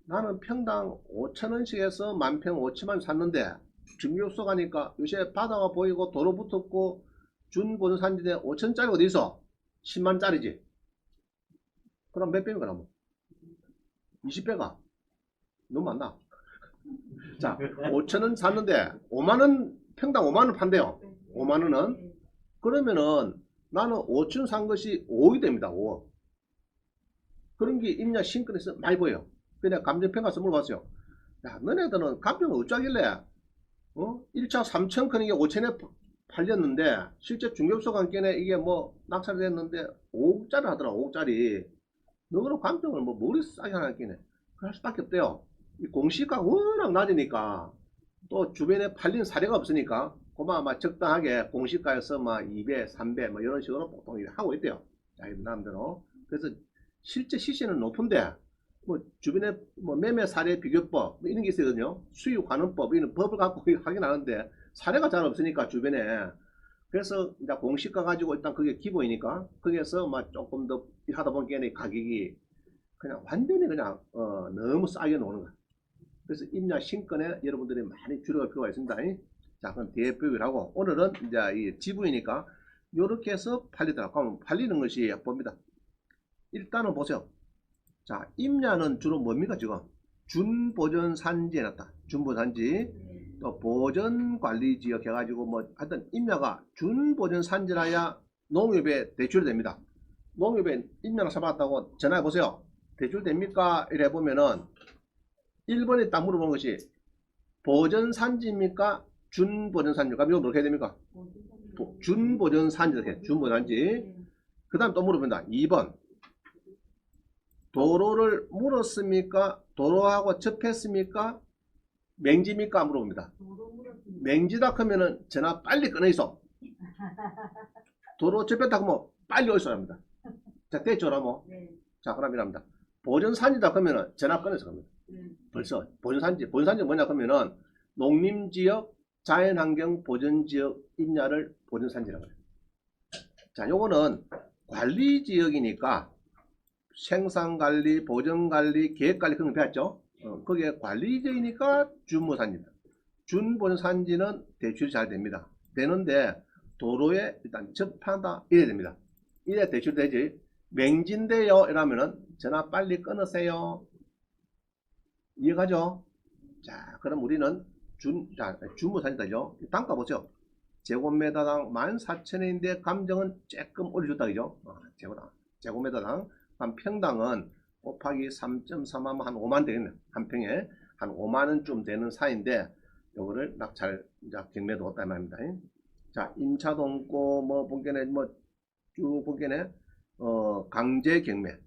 나는 평당 5천원씩 해서 만평 5천만 샀는데 중개업소 가니까 요새 바다가 보이고 도로 붙었고 준보증산지에 5천짜리 어디 있어? 10만짜리지. 그럼 몇 배인가 나뭐 20배가 너무 많나? 자, 5천원 샀는데 5만원 평당 5만원 판대요. 5만원은. 그러면은 나는 5천 산 것이 5억이 됩니다. 5억. 그런 게 임야 신권에서 많이 보여요. 그냥 감정평가서 물어봤어요. 야, 너네들은 감정을 어쩌길래 1차 3천 큰 게 5천에 팔렸는데 실제 중개업소 관계에 이게 뭐 낙찰이 됐는데 5억짜리 하더라. 5억짜리. 너는 감정을 뭐 머리 싸게 하나 끼네. 그럴 수밖에 없대요. 이 공시가가 워낙 낮으니까 또 주변에 팔린 사례가 없으니까 그만 아마 적당하게 공시가에서 막 2배, 3배 뭐 이런 식으로 보통 하고 있대요. 자, 이 남들은. 그래서 실제 시세는 높은데 뭐 주변에 뭐 매매 사례 비교법 뭐 이런 게 있거든요. 수익 관원법 이런 법을 갖고 하긴 하는데 사례가 잘 없으니까 주변에. 그래서 이제 공시가 가지고 일단 그게 기본이니까 거기에서 막 조금 더 하다 보니까 가격이 그냥 완전히 그냥 너무 싸게 나오는 거야. 그래서 임야 신권에 여러분들이 많이 줄여갈 필요가 있습니다. 자, 그럼 대표를 하고 오늘은 이제 이 지분이니까 이렇게 해서 팔리더라고. 그럼 팔리는 것이 봅니다. 일단은 보세요. 자, 임야는 주로 뭡니까 지금? 준보전산지에 놨다. 준보산지. 또 보전관리지역 해가지고 뭐 하여튼 임야가 준보전산지라야 농협에 대출이 됩니다. 농협에 임야를 사봤다고 전화해 보세요. 대출 됩니까? 이래 보면은 1번에 딱 물어보는 것이 보전산지입니까? 준보전산지입니까? 이거 뭐렇게 해야 됩니까? 준보전산지 이렇게 준보전산지. 그 다음 또 물어본다. 2번 도로를 물었습니까? 도로하고 접했습니까? 맹지입니까? 물어봅니다. 맹지다 하면은 전화 빨리 끊어 있어. 도로 접했다 하면 빨리 어디서 합니다. 자, 됐죠, 뭐. 자, 그럼 이랍니다. 보전산지다 하면은 전화 끊어서 갑니다. 벌써 보전산지 뭐냐 하면은 농림지역 자연환경 보전지역 임야를 보전산지라고 해요. 자, 요거는 관리지역이니까 생산관리, 보전관리, 계획관리 그런 거 배웠죠? 거기에 관리지역이니까 준보산지입니다. 준보전산지는 대출이 잘 됩니다. 되는데 도로에 일단 접하다 이래야 됩니다. 이래야 대출 되지. 맹지인데요 이러면은 전화 빨리 끊으세요. 이해가죠? 자, 그럼 우리는 주무산이다죠. 단가 보세요. 제곱미터당 14,000원인데 감정은 조금 올려줬다 그죠? 제곱미터당 한 평당은 곱하기 3.3하면 한 5만 되겠네. 한 평에 한 5만원쯤 되는 사이인데 요거를 낙찰 경매에 뒀다 말입니다. 자, 임차도 없고 뭐 본게네 쭉 본게네 강제 경매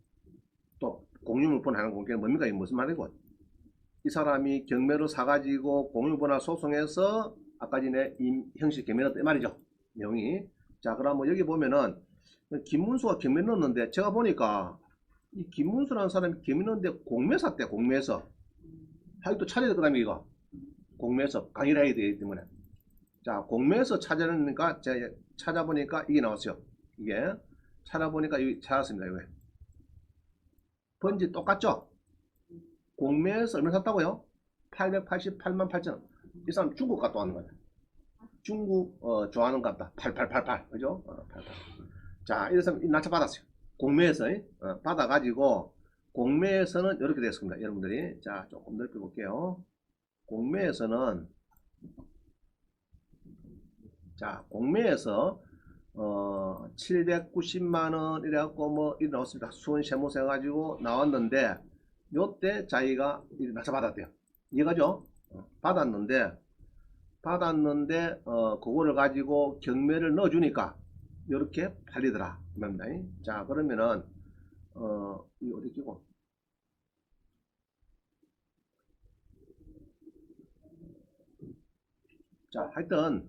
또 공유물권 하는 공개는 뭡니까? 이게 무슨 말이고? 이 사람이 경매로 사가지고 공유분할 소송해서 아까 전에 형식 경매를 했단 말이죠. 내용이. 자, 그럼 여기 보면은 김문수가 경매 넣었는데 제가 보니까 이 김문수라는 사람이 경매 넣었는데 공매사 때 공매서 하기도 차려야 될 거다며 이거. 공매서 강의를 해야 되기 때문에. 자, 공매서 찾아내니까 제가 찾아보니까 이게 나왔어요. 이게 찾아보니까 여기 찾았습니다. 이거. 번지 똑같죠? 공매에서 얼마 샀다고요? 888만 8천 원. 이 사람 중국 갔다 왔는 거야. 중국 좋아하는 것 같다. 8888 그죠? 88. 자, 이래서 낙찰 받았어요. 공매에서 받아가지고 공매에서는 이렇게 됐습니다. 여러분들이 자 조금 넓게 볼게요. 공매에서는 자 공매에서 790만원 이래갖고 뭐 이래 나왔습니다. 수원 세무서 해가지고 나왔는데 요때 자기가 낙찰 받았대요. 이해가죠? 받았는데 그거를 가지고 경매를 넣어주니까 이렇게 팔리더라 이 말입니다. 자, 그러면은 이 어디 끼고 자, 하여튼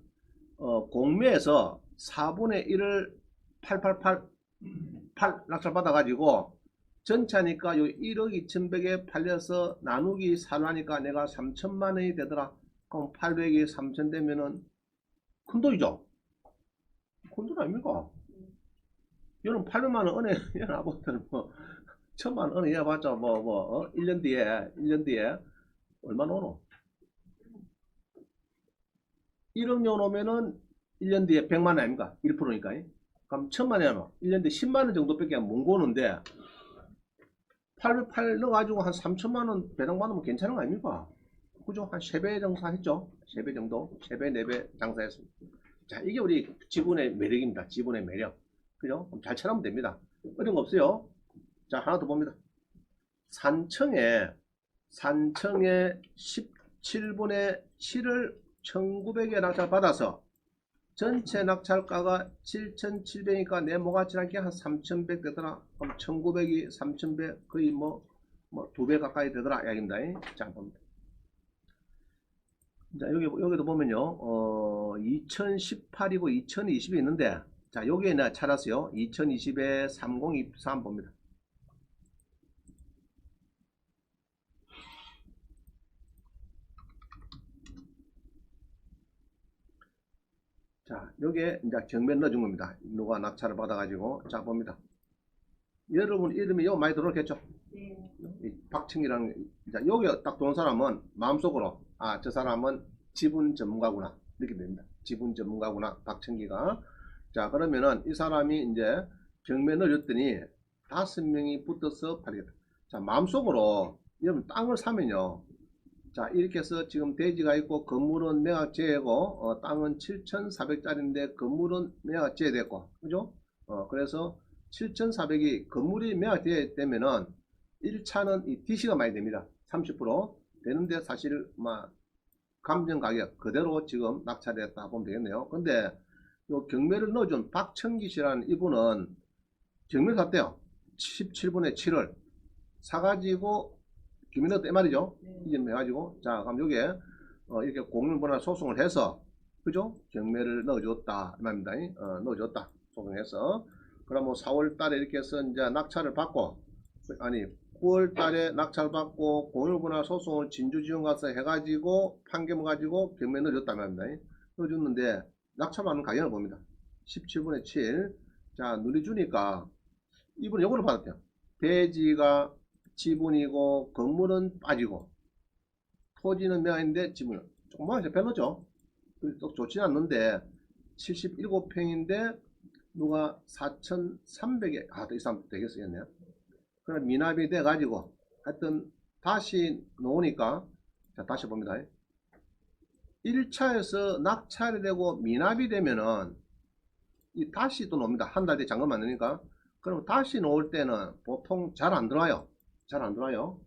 공매에서 4분의 1을 888 낙찰 받아가지고 전차니까 요 1억 2,100에 팔려서 나누기 4로 하니까 내가 3천만 원이 되더라. 그럼 800이 3천 되면은 큰 돈이죠? 큰 돈 아닙니까? 얘는 800만 원 은행, 얘는 아무튼 뭐, 1,000만 원 은행 해봤자 1년 뒤에 얼마 노노? 1억 년 오면은 1년 뒤에 100만 원 아닙니까? 1%니까. 그럼 1,000만 원, 1년 뒤에 10만 원 정도밖에 못 고는데, 808 넣어가지고 한 3천만 원 배당 받으면 괜찮은 거 아닙니까? 그죠? 한 3배 장사했죠? 3배 정도? 3배, 4배 장사했습니다. 자, 이게 우리 지분의 매력입니다. 지분의 매력. 그죠? 잘 찾으면 됩니다. 어려운 거 없어요. 자, 하나 더 봅니다. 산청에 17분의 7을 1900에 낙찰 받아서 전체 낙찰가가 7,700이니까 내 모가지라게 한 3,100 되더라. 그럼 1,900이 3,100 거의 뭐 2배 가까이 되더라. 이야기입니다. 자, 봅니다. 자, 여기도 보면요. 2018이고 2020이 있는데, 자, 여기에 내가 찾았어요. 2020에 3023 봅니다. 자, 여기에 이제 경매 넣어준 겁니다. 누가 낙찰을 받아가지고. 자, 봅니다. 여러분 이름이 요 많이 들어오겠죠? 네. 박청기라는, 이제 여기 딱 들어온 사람은 마음속으로, 아, 저 사람은 지분 전문가구나. 이렇게 됩니다. 지분 전문가구나. 박청기가. 자, 그러면은 이 사람이 이제 경매 넣어줬더니 5명이 붙어서 팔리겠다. 자, 마음속으로, 여러분 땅을 사면요. 자, 이렇게 해서 지금 대지가 있고 건물은 매각 제외고 땅은 7,400짜리인데 건물은 매각 제외됐고 그죠? 그래서 7,400이 건물이 매각되면은 1차는 이 DC가 많이 됩니다. 30% 되는데 사실 감정 가격 그대로 지금 낙찰됐다 보면 되겠네요. 근데 요 경매를 넣어준 박청기 씨라는 이분은 경매를 샀대요. 17분의 7을 사가지고 김민호 때 말이죠. 이전해가지고 자 그럼 여기에 이렇게 공유분할 소송을 해서 그죠? 경매를 넣어줬다 이 말입니다. 넣어줬다 소송해서 그럼 뭐 4월 달에 이렇게 해서 이제 낙찰을 받고 아니 9월 달에 낙찰 받고 공유분할 소송을 진주지원 가서 해가지고 판결 가지고 경매 넣어줬다 이 말입니다. 넣어줬는데 낙찰 받는 가격을 봅니다. 17분의 7. 자 눈이 주니까 이분은 요거를 받았대요. 대지가 지분이고 건물은 빠지고 토지는 매각인데 지분은 조금만 별로죠. 또 좋지 않는데 77평인데 누가 4,300에 이 사람 되겠어요. 그럼 미납이 돼 가지고 하여튼 다시 놓으니까 자 다시 봅니다. 1차에서 낙찰이 되고 미납이 되면은 이 다시 또 놉니다. 한 달 뒤에 잔금 만드니까. 그럼 다시 놓을 때는 보통 잘 안 들어와요. 잘 안 들어와요.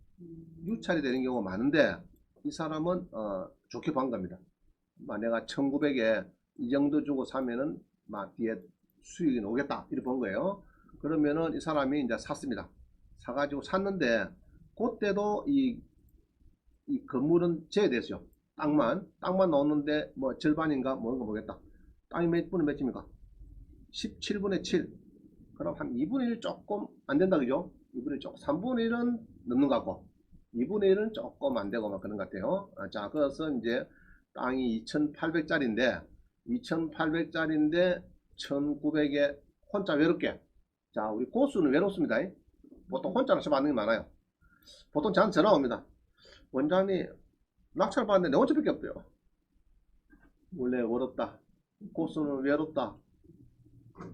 유찰이 되는 경우가 많은데 이 사람은 좋게 본 겁니다. 내가 1900에 이 정도 주고 사면은 뒤에 수익이 나오겠다 이렇게 본 거예요. 그러면은 이 사람이 이제 샀습니다. 사가지고 샀는데 그때도 이 건물은 제외됐어요. 땅만 나오는데 뭐 절반인가 뭔가 모르겠다. 땅이 몇 분의 몇입니까? 17분의 7. 그럼 한 2분의 1 조금 안 된다 그죠? 2분의 1 조금, 3분의 1은 넘는 것 같고 2분의 1은 조금 안 되고 막 그런 것 같아요. 자, 그래서 이제 땅이 2800짜리인데 2800짜리인데 1900에 혼자 외롭게. 자, 우리 고수는 외롭습니다. 보통 혼자로 받는 게 많아요. 보통 저한테 전화 옵니다. 원장님 낙찰 받는데 내 혼자밖에 없대요. 원래 외롭다. 고수는 외롭다.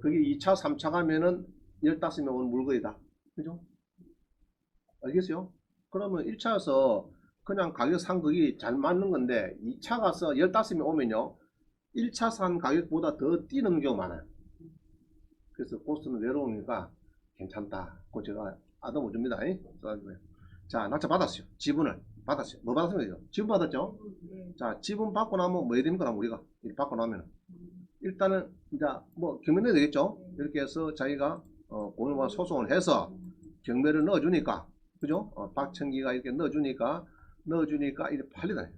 그게 2차 3차 가면은 15명 오는 물건이다. 그죠? 알겠어요? 그러면 1차에서 그냥 가격 산 거기 잘 맞는 건데 2차 가서 15명 오면요 1차 산 가격보다 더 뛰는 경우가 많아요. 그래서 고수는 외로우니까 괜찮다. 그거 제가 아담해 줍니다. 자, 낙찰 받았어요. 지분을 받았어요. 뭐 받았습니까? 지분 받았죠? 자, 지분 받고 나면 뭐 해야 됩니까? 우리가 이렇게 받고 나면 일단은 이제 뭐 경매 내야 되겠죠? 이렇게 해서 자기가 공유와 소송을 해서 경매를 넣어주니까 그죠? 박청기가 이렇게 넣어주니까 이렇게 팔리다.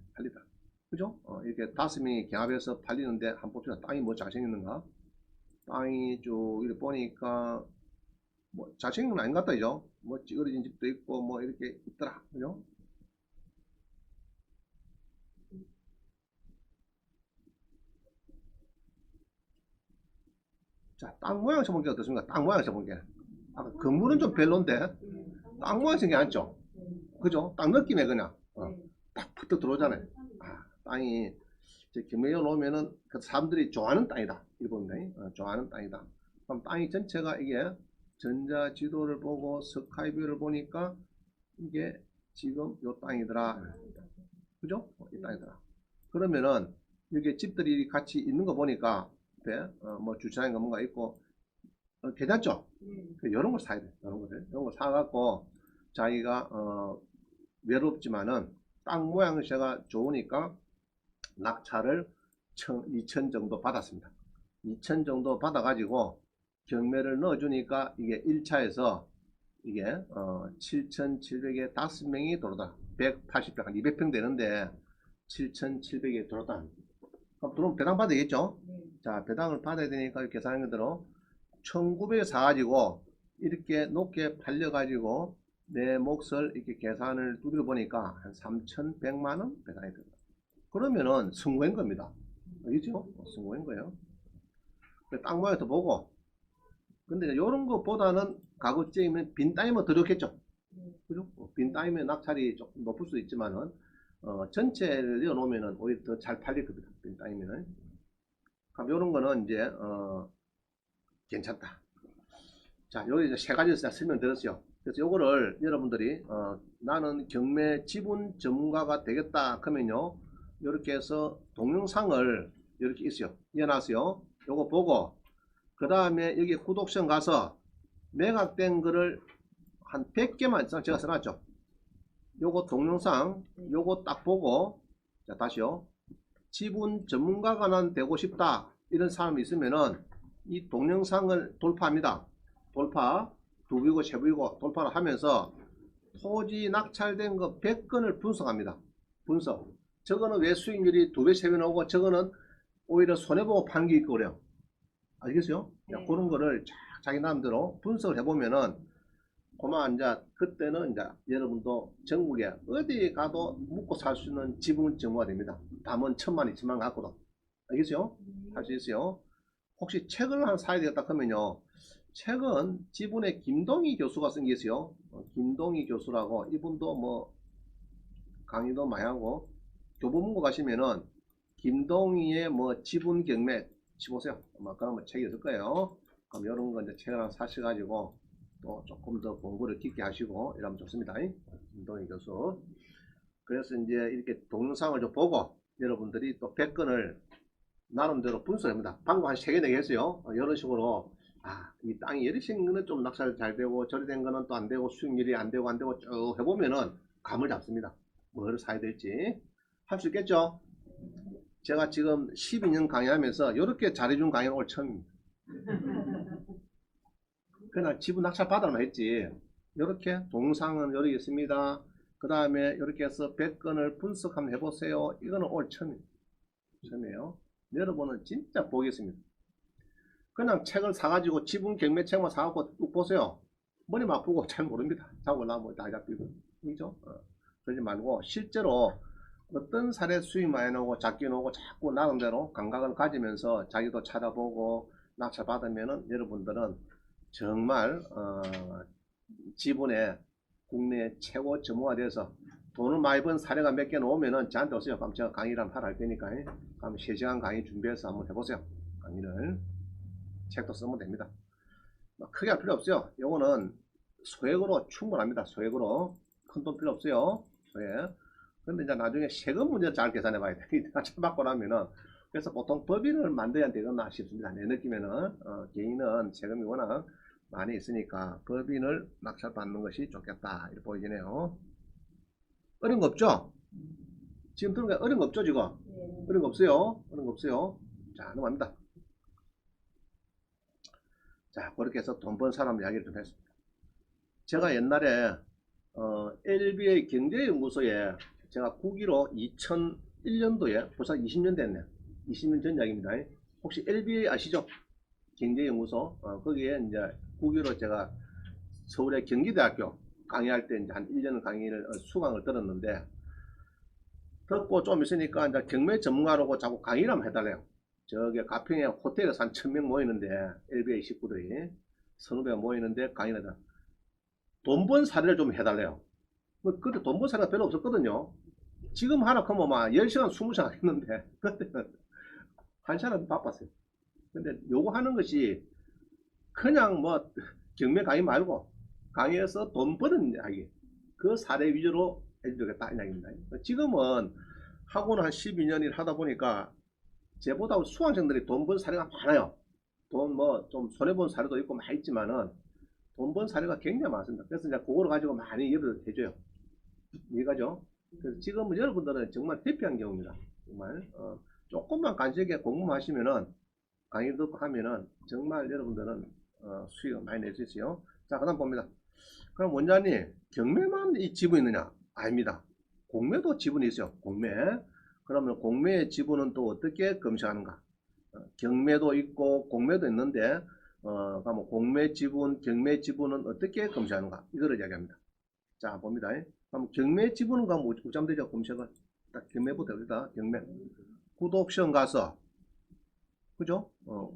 그죠? 이렇게 5명이 경합해서 팔리는데 한번 봅시다. 땅이 뭐 잘생겼는가? 땅이 쭉 이렇게 보니까 뭐 잘생긴 건 아닌 것 같다, 그죠? 뭐 찌그러진 집도 있고 뭐 이렇게 있더라, 그죠? 자, 땅 모양 쳐본 게 어떻습니까? 땅 모양 쳐본 게. 아까 건물은 좀 별론데 땅 모양 쳐본 게 낫죠? 그죠? 딱 느낌에 그냥 딱 붙어 들어오잖아요. 땅이 경매에 놓으면은 그 사람들이 좋아하는 땅이다. 이렇게 좋아하는 땅이다. 그럼 땅이 전체가 이게 전자지도를 보고 스카이뷰를 보니까 이게 지금 요 땅이더라. 그죠? 이 땅이더라. 그러면은 여기 집들이 같이 있는 거 보니까 뭐 주차장인가 뭔가 있고 괜찮죠? 이런 걸 사야 돼. 이런 걸 사갖고 자기가 외롭지만은 땅 모양이 제가 좋으니까 낙찰을 2천 정도 받았습니다. 2천 정도 받아가지고 경매를 넣어주니까 이게 1차에서 이게 7,700에 5명이 들어다. 180평, 한 200평 되는데 7,700에 들어다. 그럼 들어오면 배당 받아야겠죠? 자, 배당을 받아야 되니까 계산한 그대로 1900에 사가지고 이렇게 높게 팔려가지고 내 몫을 이렇게 계산을 두드려 보니까 한 3,100만원 배당이 들어요. 그러면은 성공한 겁니다. 알겠죠? 성공한 거예요. 땅 모양부터 보고. 근데 이런 거보다는 가급적이면 빈 땅이면 더 좋겠죠. 그죠? 빈 땅이면 낙찰이 조금 높을 수 있지만은 전체를 내어놓으면은 오히려 더 잘 팔릴 겁니다. 빈 땅이면은. 그럼 이런 거는 이제 괜찮다. 자, 여기 이제 세 가지 설명드렸어요. 그래서 요거를 여러분들이 나는 경매 지분 전문가가 되겠다 그러면요 이렇게 해서 동영상을 이렇게 있어요. 이어놨어요. 요거 보고 그 다음에 여기 구독션 가서 매각된 거를 한 100개만 제가 써놨죠. 요거 동영상 요거 딱 보고 자 다시요. 지분 전문가가 난 되고 싶다 이런 사람이 있으면은 이 동영상을 돌파합니다. 돌파 두 부이고 세 부이고 돌파를 하면서 토지 낙찰된 거 100건을 분석합니다. 분석. 저거는 왜 수익률이 2배, 3배 나오고 저거는 오히려 손해보고 판 게 있고 그래요. 알겠어요? 그런 거를 자기 나름대로 분석을 해보면은 그만 이제 그때는 이제 여러분도 전국에 어디 가도 묵고 살 수 있는 지분 정보가 됩니다. 담은 1,000만, 2천만 갖고도. 알겠어요? 할 수 있어요. 혹시 책을 하나 사야 되겠다 그러면요. 책은 지분의 김동희 교수가 쓴 게 있어요. 김동희 교수라고 이분도 뭐 강의도 많이 하고 교보문고 가시면은 김동희의 뭐 지분 경매 치보세요. 아마 그런 뭐 책이 있을 거예요. 그럼 이런 거 이제 책을 하나 사셔가지고 또 조금 더 공부를 깊게 하시고 이러면 좋습니다. 김동희 교수. 그래서 이제 이렇게 동영상을 좀 보고 여러분들이 또 100건을 나름대로 분석합니다. 방금 한 3개, 4개 했어요. 이런 식으로 이 땅이 이리 생긴 거는 좀 낙찰 잘 되고 저리 된 거는 또 안 되고 수익률이 안 되고 쭉 해보면은 감을 잡습니다. 뭐를 사야 될지 할 수 있겠죠? 제가 지금 12년 강의하면서 이렇게 잘해준 강의는 오늘 처음입니다. 그냥 지분 낙찰 받으라고 했지. 이렇게 동상은 여기 있습니다. 그 다음에 이렇게 해서 100건을 분석 한번 해보세요. 이거는 오늘 처음이에요. 여러분은 진짜 보겠습니다. 그냥 책을 사가지고 지분 경매책만 사갖고 쭉 보세요. 머리 아프고 잘 모릅니다. 자고 나면 다 잡히고. 그죠? 그러지 말고 실제로 어떤 사례 수익 많이 나오고 작게 나오고 자꾸 나름대로 감각을 가지면서 자기도 찾아보고 낙찰 받으면은 여러분들은 정말 지분의 국내 최고 전문가 돼서 돈을 많이 번 사례가 몇 개 나오면은 저한테 오세요. 그럼 제가 강의를 한번 하라 할 테니까 그럼 3시간 강의 준비해서 한번 해보세요. 강의를 책도 쓰면 됩니다. 크게 할 필요 없어요. 요거는 소액으로 충분합니다. 소액으로 큰 돈 필요 없어요. 소액. 근데 이제 나중에 세금 문제 잘 계산해 봐야 돼. 낙찰 받고 나면은 그래서 보통 법인을 만들어야 되겠나 싶습니다. 내 느낌에는 개인은 세금이 워낙 많이 있으니까 법인을 낙찰 받는 것이 좋겠다 이렇게 보이네요. 어려운 거 없죠? 지금 들은 거 어려운 거 없죠 지금? 어려운 거 없어요. 어려운 거 없어요. 자 넘어갑니다. 자 그렇게 해서 돈 번 사람 이야기를 좀 했습니다. 제가 옛날에 LBA 경제연구소에 제가 국위로 2001년도에 벌써 20년 됐네. 20년 전 이야기입니다. 혹시 LBA 아시죠? 경제연구소 거기에 이제 국위로 제가 서울의 경기대학교 강의할 때 이제 한 1년 강의를 수강을 들었는데 듣고 좀 있으니까 이제 경매 전문가라고 자꾸 강의를 한번 해달래요. 저기 가평에 호텔에서 한 1000명 모이는데 LBA 식구들이 선후배가 모이는데 강의를 하다 돈 번 사례를 좀 해달래요. 그때 돈 번 사례가 별로 없었거든요. 지금 하나 그러면 막 10시간 20시간 했는데 그때는 한 시간은 바빴어요. 근데 요거 하는 것이 그냥 뭐 경매 강의 말고 강의에서 돈 버는 이야기 그 사례 위주로 해주겠다 이 이야기입니다. 지금은 학원 한 12년 일 하다 보니까 제보다 수강생들이 돈 번 사례가 많아요. 돈 뭐 좀 손해본 사례도 있고 많이 있지만은 돈 번 사례가 굉장히 많습니다. 그래서 이제 그걸 가지고 많이 이해를 해줘요. 이해가죠? 그래서 지금은 여러분들은 정말 해피한 경우입니다. 정말 조금만 관심 있게 공부하시면은 강의 듣고 하면은 정말 여러분들은 수익을 많이 낼 수 있어요. 자, 그 다음 봅니다. 그럼 원장님, 경매만 이 지분이 있느냐? 아닙니다. 공매도 지분이 있어요. 공매. 그러면 공매의 지분은 또 어떻게 검증하는가? 경매도 있고 공매도 있는데 그러면 공매 지분, 경매 지분은 어떻게 검증하는가? 이거를 이야기합니다. 자, 봅니다. 그럼 경매 지분은 가면 어쩌면 되죠? 검색을. 딱 경매부터 여기다 경매. 구독션 가서 그죠?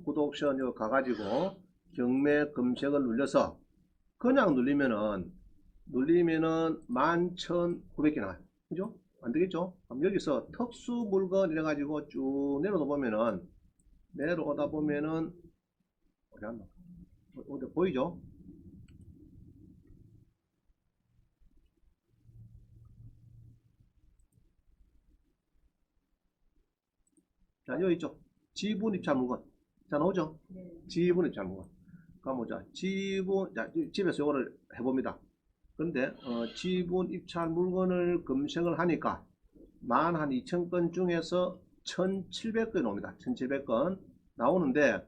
구독션 여기 가가지고 경매 검색을 눌러서 그냥 누르면은 11,900개 나와요. 그죠? 안 되겠죠? 그럼 여기서 특수 물건 이래가지고 쭉 내려오다 보면은 어디 보이죠? 자, 여기 있죠? 지분 입찰 물건. 자, 나오죠? 지분 입찰 물건. 가보자. 지분, 자, 집에서 이거를 해봅니다. 근데, 지분 입찰 물건을 검색을 하니까, 만 한 2000건 중에서 1700건이 옵니다. 1700건 나오는데,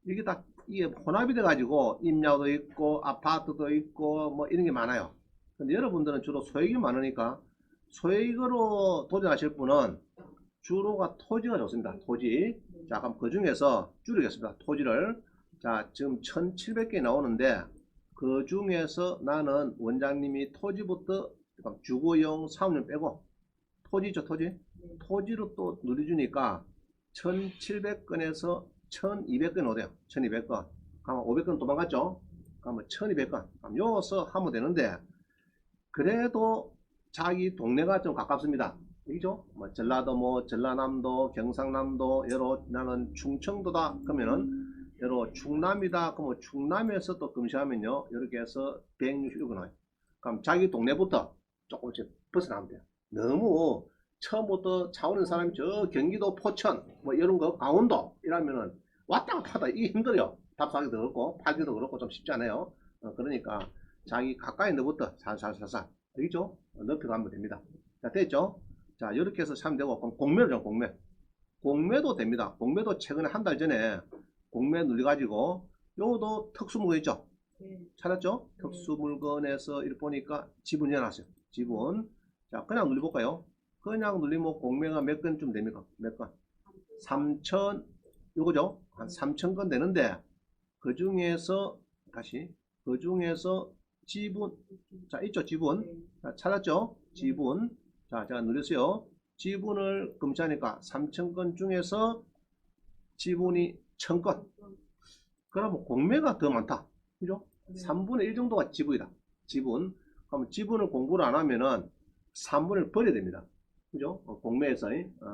이게 다, 이게 혼합이 돼가지고, 임야도 있고, 아파트도 있고, 뭐, 이런 게 많아요. 근데 여러분들은 주로 소액이 많으니까, 소액으로 도전하실 분은, 주로가 토지가 좋습니다. 토지. 자, 그럼 그 중에서 줄이겠습니다. 토지를. 자, 지금 1700개 나오는데, 그 중에서 나는 원장님이 토지부터 주거용 사업용 빼고, 토지죠, 토지. 토지로 또 누려주니까 1700건에서 1200건 오대요. 1200건. 그러면 500건 도망갔죠? 그러면 1200건. 그럼 여기서 하면 되는데, 그래도 자기 동네가 좀 가깝습니다. 그죠? 뭐 전라도, 뭐 전라남도, 경상남도, 여러 나는 충청도다 그러면은 여러 충남이다 그러면 충남에서 또 검시하면요 이렇게 해서 166건 나와요. 그럼 자기 동네부터 조금씩 벗어나면 돼요. 너무 처음부터 차 오는 사람이 저 경기도 포천 뭐 이런 거 강원도 이러면은 왔다 갔다 하다 이게 힘들어요. 답사하기도 그렇고 팔기도 그렇고 좀 쉽지 않아요. 그러니까 자기 가까이 너부터 살살살살 알겠죠? 넓혀가면 됩니다. 자, 됐죠? 자, 이렇게 해서 하면 되고, 그럼 공매죠, 공매. 공매도 됩니다. 공매도 최근에 한 달 전에 공매 눌려가지고 요것도 특수물건 있죠? 찾았죠? 특수물건에서 이렇게 보니까 지분 해놨어요. 지분. 자, 그냥 눌러볼까요? 그냥 눌리면 공매가 몇 건쯤 됩니까? 몇 건? 3천, 요거죠? 한 3천 건 되는데, 그 중에서, 다시, 그 중에서 지분, 자, 있죠? 지분. 자, 찾았죠? 지분. 자, 제가 눌렸어요. 지분을 검사하니까 3천 건 중에서 지분이 1,000건. 그러면 공매가 더 많다. 그죠? 3분의 1 정도가 지분이다. 지분. 그럼 지분을 공부를 안 하면은 3분을 버려야 됩니다. 그죠? 공매에서.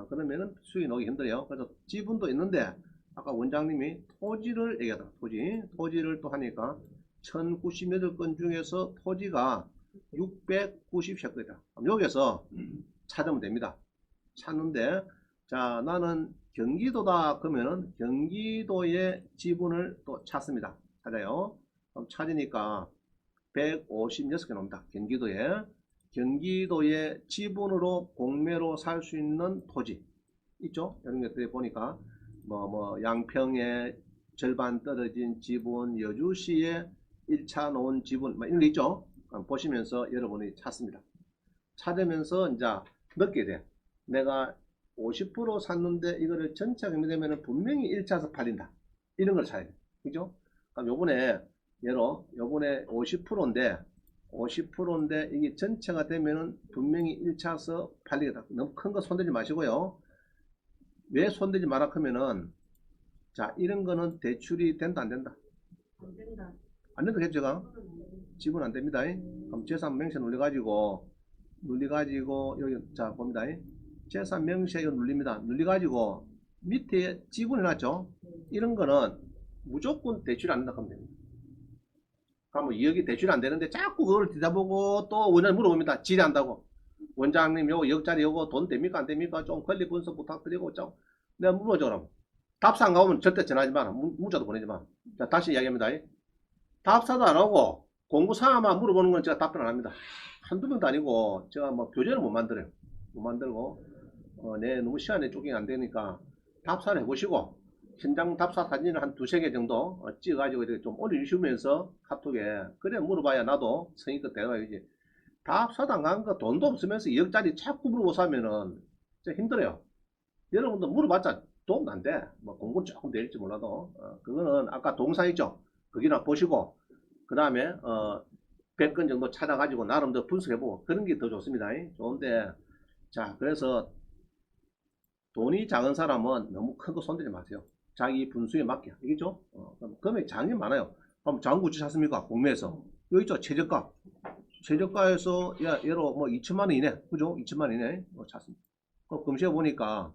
그러면은 수익이 나오기 힘들어요. 그래서 지분도 있는데, 아까 원장님이 토지를 얘기하다. 토지를 또 하니까 1098건 중에서 토지가 690섹터이다. 여기서 찾으면 됩니다. 찾는데, 자, 나는 경기도다. 그러면은 경기도의 지분을 또 찾습니다. 찾아요. 그럼 찾으니까 156개 나옵니다. 경기도의 지분으로 공매로 살 수 있는 토지 있죠? 이런 것들이 보니까 양평의 절반 떨어진 지분, 여주시의 1차 놓은 지분 이런 거 있죠? 보시면서 여러분이 찾습니다. 찾으면서 이제 넣게 돼. 내가 50% 샀는데 이거를 전체 경매되면 분명히 1차에서 팔린다. 이런 걸 사야 돼. 그죠? 그럼 요번에 50%인데 50%인데 이게 전체가 되면은 분명히 1차에서 팔리겠다. 너무 큰 거 손대지 마시고요. 왜 손대지 마라 하면은, 자, 이런 거는 대출이 된다 안 된다? 안 된다. 안 된다 했죠? 제가 지분 안 됩니다. 그럼 재산 명세 눌러가지고 여기 자 봅니다. 재산 명세 이거 눌립니다. 눌려가지고 밑에 지분 해놨죠? 이런 거는 무조건 대출이 안 된다 하면 됩니다. 그럼 2억이 대출이 안 되는데 자꾸 그걸 뒤다보고 또 원장님 물어봅니다. 질의한다고. 원장님 요거 2억짜리 요거 돈 됩니까 안 됩니까? 좀 권리 분석 부탁드리고 좀 내가 물어줘 그럼. 답사 안 가오면 절대 전화하지 마라. 문자도 보내지 마. 자, 다시 이야기합니다. 답사도 안 하고 공부사항만 물어보는 건 제가 답변 안 합니다. 한두 명도 아니고 제가 뭐 교재를 못 만들어요. 못 만들고 내 너무 시간에 쪼개기 안 되니까 답사를 해보시고 현장 답사 사진을 한 두세 개 정도 찍어가지고 이렇게 좀 올려주시면서 카톡에 그래 물어봐야 나도 성의껏 대화해야지. 답사도 안 간 거 돈도 없으면서 2억짜리 자꾸 물어보고 하면은 진짜 힘들어요. 여러분도 물어봤자 도움 안 돼. 뭐 공부는 조금 될지 몰라도 그거는 아까 동사 있죠. 거기나 보시고 그 다음에 100건 정도 찾아가지고 나름대로 분석해보고 그런 게 더 좋습니다. 좋은데 자 그래서 돈이 작은 사람은 너무 큰 거 손대지 마세요. 자기 분수에 맞게 알겠죠? 금액 장이 많아요. 그럼 작은 구치 샀습니까? 공매에서 여기 있죠. 최저가에서 예로 뭐 2천만 원 이내 그죠? 2천만 원 이내 샀습니다. 검색해 보니까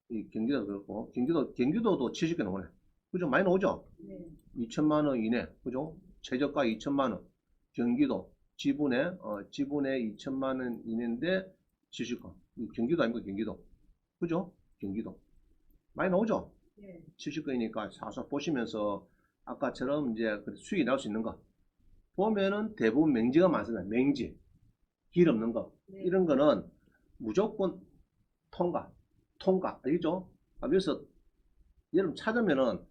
이 경기도 그렇고 경기도도 70개 나오네. 그죠? 많이 나오죠? 네. 2천만 원 이내 그죠? 최저가 2천만 원 경기도 지분에 2천만 원 이내인데 70건 경기도 아닙니까? 경기도 그죠? 경기도 많이 나오죠? 네. 70건이니까 사서 보시면서 아까처럼 이제 수익이 나올 수 있는 거 보면은 대부분 맹지가 많습니다. 맹지 길 없는 거 네. 이런 거는 무조건 통과 알겠죠? 그래서 여러분 찾으면은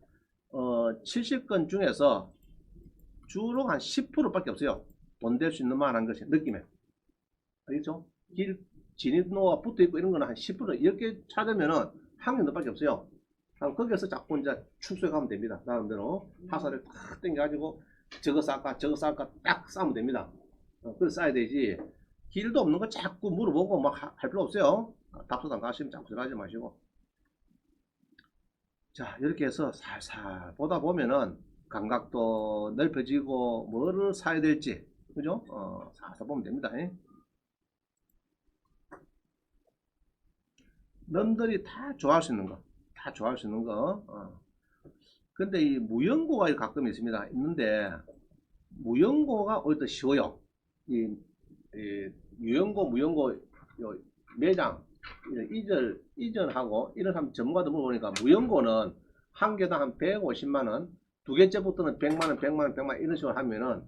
70건 중에서 주로 한 10%밖에 없어요. 돈 될 수 있는 만한 것이 느낌에 알겠죠? 길 진입로가 붙어 있고 이런 거는 한 10% 이렇게 찾으면은 한 군데밖에 없어요. 거기서 자꾸 이제 축소해 가면 됩니다. 나름대로 하사를 탁 당겨가지고 저거 쌀까 딱 싸면 됩니다. 그래서 싸야 되지. 길도 없는 거 자꾸 물어보고 막 할 필요 없어요. 답사당 가시면 자꾸 전화하지 마시고. 자, 이렇게 해서 살살 보다 보면은 감각도 넓혀지고 뭐를 사야 될지, 그죠? 살살 보면 됩니다. 남들이 다 좋아할 수 있는 거, 다 좋아할 수 있는 거. 근데 이 무연고가 가끔 있는데, 무연고가 오히려 더 쉬워요. 이 무연고, 매장, 이전하고 이런 한번 전문가들 물어보니까 무연고는 한 개당 한 150만 원, 두 개째부터는 100만 원, 100만 원, 100만 원 이런 식으로 하면은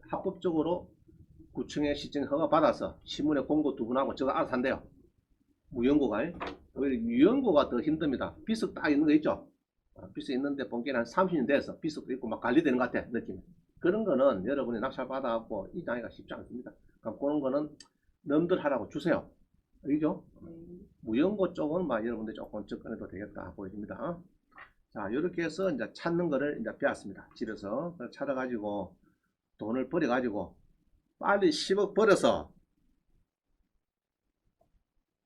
합법적으로 구청에 시청 허가 받아서 신문에 공고 두 번 하고 저거 알아서 한대요. 무연고가. 오히려 유연고가 더 힘듭니다. 비석 딱 있는 거 있죠? 비석 있는데 본게는 한 30년 돼서 비석도 있고 막 관리되는 것 같아, 느낌이. 그런 거는 여러분이 낙찰 받아갖고 이장하기가 쉽지 않습니다. 그럼 그런 거는 넘들 하라고 주세요. 알죠? 무연고 쪽은 막 여러분들 조금 접근해도 되겠다 보여집니다. 자, 이렇게 해서 이제 찾는 거를 이제 배웠습니다. 집에서 찾아가지고 돈을 버려가지고 빨리 10억 벌어서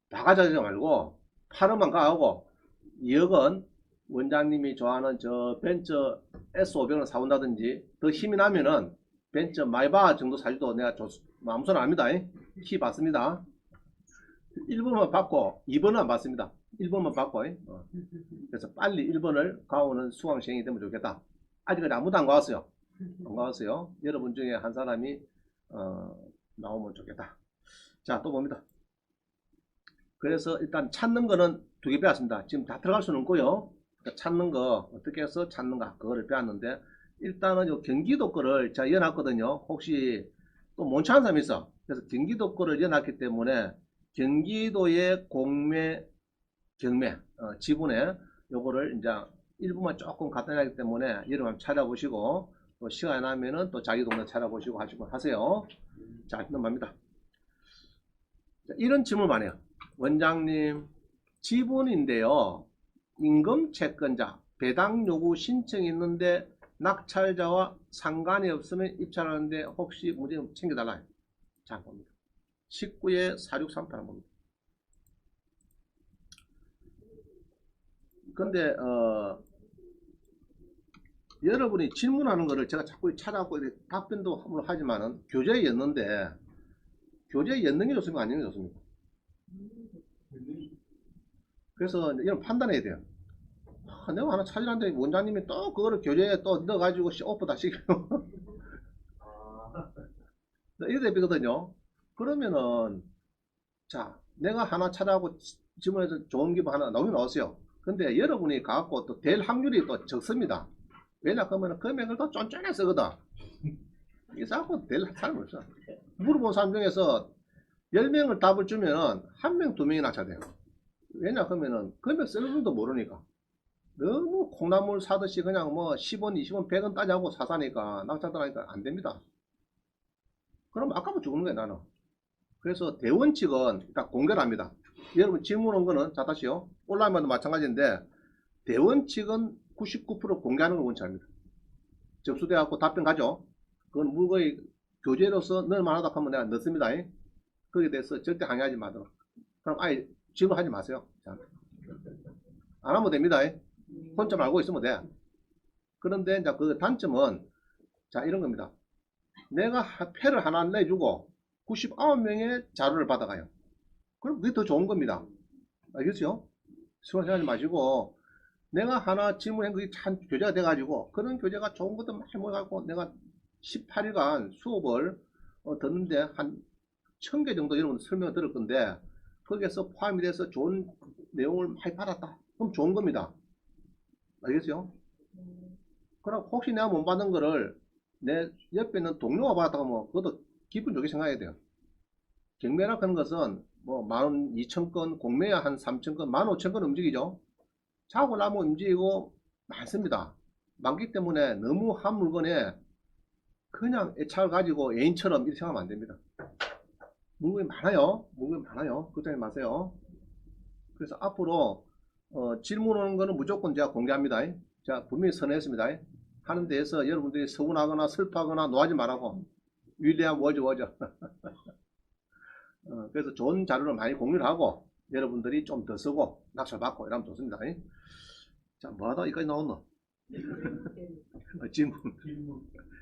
다 가져가지 말고 8억만 가고 2억은 원장님이 좋아하는 저 벤처 S500을 사온다든지 더 힘이 나면은 벤처 마이바 정도 사주도 내가 아무 소리 안 합니다. 키 받습니다. 1번만 받고 2번은 안 받습니다. 1번만 받고 그래서 빨리 1번을 가오는 수강생이 되면 좋겠다. 아직까지 아무도 안 가왔어요. 안 가왔어요. 여러분 중에 한 사람이 나오면 좋겠다. 자, 또 봅니다. 그래서 일단 찾는 거는 두 개 배웠습니다. 지금 다 들어갈 수는 없고요. 그러니까 찾는 거 어떻게 해서 찾는가 그거를 배웠는데 일단은 요 경기도 거를 제가 이어놨거든요. 혹시 또 못 찾는 사람이 있어. 그래서 경기도 거를 이어놨기 때문에 경기도의 공매 경매 지분에 요거를 이제 일부만 조금 갖다 놔기 때문에 여러분 한번 찾아보시고 또 시간이 나면은 또 자기 동네 찾아보시고 하세요. 자, 넘어갑니다. 자, 이런 질문만 해요. 원장님, 지분인데요. 임금 채권자, 배당 요구 신청이 있는데 낙찰자와 상관이 없으면 입찰하는데 혹시 문제 챙겨달라요. 자, 봅니다. 19에 4638 봅니다. 근데 여러분이 질문하는 거를 제가 자꾸 찾아갖고 답변도 함부로 하지만은 교재에 였는데 교재에 였는 게 좋습니까? 안 였는 게 좋습니까? 그래서 이런 판단해야 돼요. 내가 하나 찾으라는데 원장님이 또 그거를 교재에 또 넣어가지고 오프 다 시켜요. 이래 되거든요. 그러면은 자, 내가 하나 찾아하고 질문해서 좋은 기분 하나 나오긴 나왔어요. 근데 여러분이 가갖고 또 될 확률이 또 적습니다. 왜냐 그러면 금액을 더 쫀쫀하게 쓰거든. 이게 자꾸 될 사람이 없어. 물어본 사람 중에서 10명을 답을 주면은 1명, 2명이 낙찰돼요. 왜냐 그러면은 금액 쓰는 줄도 모르니까. 너무 콩나물 사듯이 그냥 뭐 10원, 20원, 100원 따자고 사사니까 낙찰당하니까 안 됩니다. 그럼 아까부터 죽는 거야 나는. 그래서 대원칙은 일단 공개를 합니다. 여러분 질문 온 거는 자 다시요. 온라인만도 마찬가지인데 대원칙은 99% 공개하는 걸 원칙합니다. 접수돼갖고 답변 가죠. 그건 물건이 교재로서 넣을만하다 하면 내가 넣습니다. 거기에 대해서 절대 항의하지 마도록. 그럼 아예 질문하지 마세요. 자, 안 하면 됩니다. 혼자만 알고 있으면 돼. 그런데 이제 그 단점은 자 이런 겁니다. 내가 패를 하나 내주고 99명의 자료를 받아가요. 그럼 그게 더 좋은 겁니다. 알겠죠? 생각하지 마시고 내가 하나 질문한 그게 참 교재가 돼가지고 그런 교재가 좋은 것도 많이 모여갖고 내가 18일간 수업을 듣는데 한 1000개 정도 여러분 설명을 들을 건데 거기에서 포함이 돼서 좋은 내용을 많이 받았다. 그럼 좋은 겁니다. 알겠죠? 그럼 혹시 내가 못 받은 거를 내 옆에 있는 동료가 받았다고 하면 그것도 기분 좋게 생각해야 돼요. 경매라 하는 것은 뭐 12,000건, 공매야 한 3,000건, 15,000건 움직이죠. 자고 나면 움직이고 많습니다. 많기 때문에 너무 한 물건에 그냥 애착을 가지고 애인처럼 이렇게 생각하면 안 됩니다. 물건이 많아요. 물건이 많아요. 걱정하지 마세요. 그래서 앞으로 질문 오는 거는 무조건 제가 공개합니다. 제가 분명히 선언했습니다. 하는 데에서 여러분들이 서운하거나 슬퍼하거나 노하지 말라고. 윌리엄 워즈. 그래서 좋은 자료를 많이 공유를 하고 여러분들이 좀 더 쓰고 낙찰 받고 이러면 좋습니다. 자, 뭐하다 여기까지 나왔노? 질문.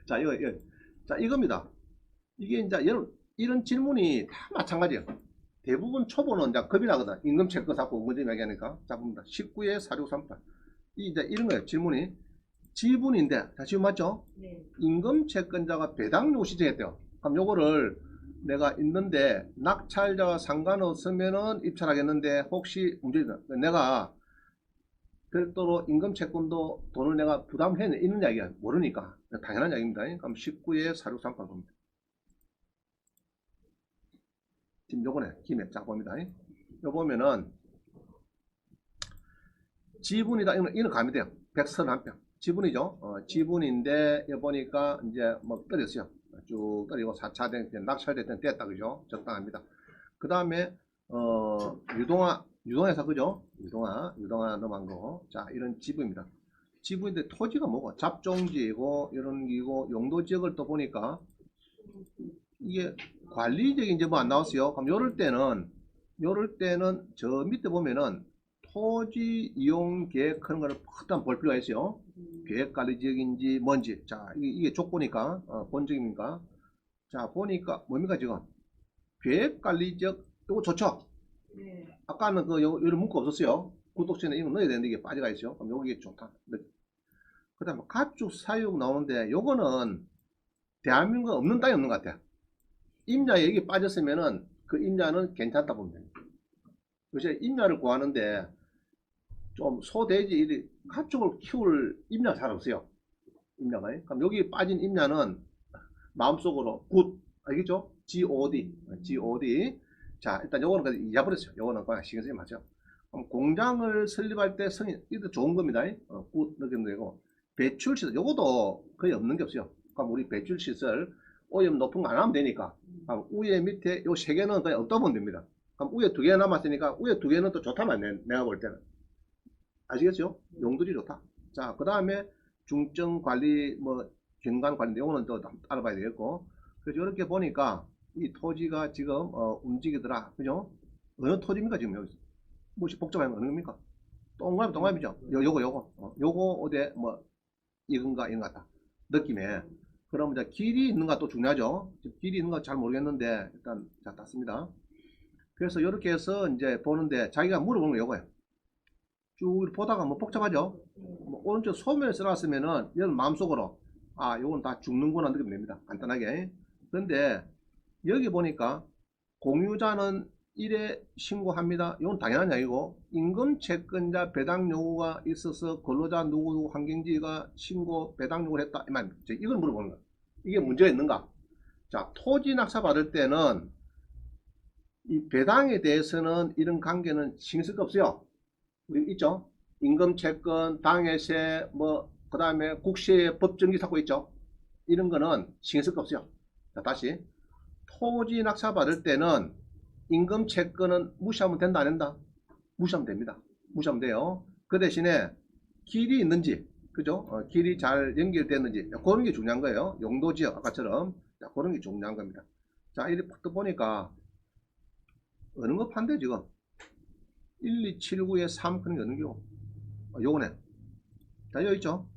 자, 자, 이겁니다. 이게 이제 여러분 이런 질문이 다 마찬가지예요. 대부분 초보는 이제 겁이 나거든. 임금 체크 자꾸 문제 얘기하니까. 자, 봅니다. 19에 4638. 이제 이런 거예요. 질문이. 지분인데, 자, 지금 맞죠? 네. 임금 채권자가 배당 요구 신청했대요. 그럼 요거를 내가 있는데 낙찰자와 상관없으면은 입찰하겠는데 혹시 문제가 내가 별도로 임금 채권도 돈을 내가 부담해 있는 이야기야 모르니까 당연한 이야기입니다. 그럼 19의 4638 봅니다. 지금 요거네 김에 자 봅니다. 요 보면은 지분이다 이는 가면 돼요. 131평 지분이죠. 지분인데 여기 보니까 이제 뭐 떨어졌어요. 쭉 떨어지고 4차 된 낙찰될 때는 됐다 그죠? 적당합니다. 그 다음에 유동화에서 그죠? 유동화 넘어간 거. 자 이런 지분입니다. 지분인데 토지가 뭐고 잡종지이고 이런 기고 용도 지역을 또 보니까 이게 관리적인 이제 뭐 안 나왔어요. 그럼 요럴 때는 저 밑에 보면은 토지 이용 계획 하는 거를 일단 볼 필요가 있어요. 계획 관리 지역인지 뭔지. 자 이게 족보니까 본적입니까? 자 보니까 뭡니까 지금 계획 관리 지역 이거 좋죠? 네. 아까는 이런 문구 없었어요. 구독전에 이거 넣어야 되는데 이게 빠져가 있어요. 그럼 여기 좋다. 그 다음에 가축 사육 나오는데 요거는 대한민국에 없는 땅이 없는 것 같아요. 임야에 여기 빠졌으면은 그 임야는 괜찮다 보면 됩니다. 요새 임야를 구하는데 좀 소돼지 이 가축을 키울 임야가 잘 없어요. 임야가. 그럼 여기 빠진 임야는 마음속으로 굿 알겠죠? God. 자 일단 요거는 잊어버렸어요. 요거는 그냥 신경 쓰지 마세요. 그럼 공장을 설립할 때 성인 이것도 좋은 겁니다. 굿 느낌 되고 배출시설 요것도 거의 없는 게 없어요. 그럼 우리 배출시설 오염 높은 거 안 하면 되니까 위에 밑에 요 세 개는 그냥 없다 보면 됩니다. 그럼 위에 두 개 남았으니까 위에 두 개는 또 좋다만 내가 볼 때는 아시겠죠? 용도지 좋다. 자 그 다음에 중증 관리 뭐 경관 관리 요거는 또 알아봐야 되겠고 그래서 이렇게 보니까 이 토지가 지금 움직이더라 그죠? 어느 토지입니까 지금 여기서 무엇이 복잡한 거 어느 겁니까? 동그라미죠? 요거 어디 뭐 이건가 이런 것 같다 느낌에 그럼 이제 길이 있는가 또 중요하죠. 길이 있는가 잘 모르겠는데 일단 자 땄습니다. 그래서 이렇게 해서 이제 보는데 자기가 물어보는 거 요거예요. 쭉 보다가 뭐 복잡하죠. 뭐 오른쪽 소면을 써놨으면은 얘는 마음속으로 아 요건 다 죽는구나 느끼면 됩니다. 간단하게. 그런데 여기 보니까 공유자는 1회 신고합니다. 이건 당연한 이야기고 임금 채권자 배당 요구가 있어서 근로자 누구 환경지가 신고 배당 요구를 했다. 이걸 물어보는 거야. 이게 문제가 있는가? 자 토지 낙찰 받을 때는 이 배당에 대해서는 이런 관계는 신경 쓸 거 없어요. 우리 있죠? 임금 채권, 당해세, 뭐 그 다음에 국세 법정기 사고 있죠? 이런 거는 신경 쓸 거 없어요. 자 다시 토지 낙찰 받을 때는 임금 채권은 무시하면 된다 안 된다? 무시하면 됩니다. 무시하면 돼요. 그 대신에 길이 있는지 그죠? 길이 잘 연결됐는지 그런 게 중요한 거예요. 용도지역 아까처럼 자, 그런 게 중요한 겁니다. 자 이렇게 또 보니까 어느 거 판대 지금 1279에 3 그런 게 어느 거 요거네. 자 여기 있죠?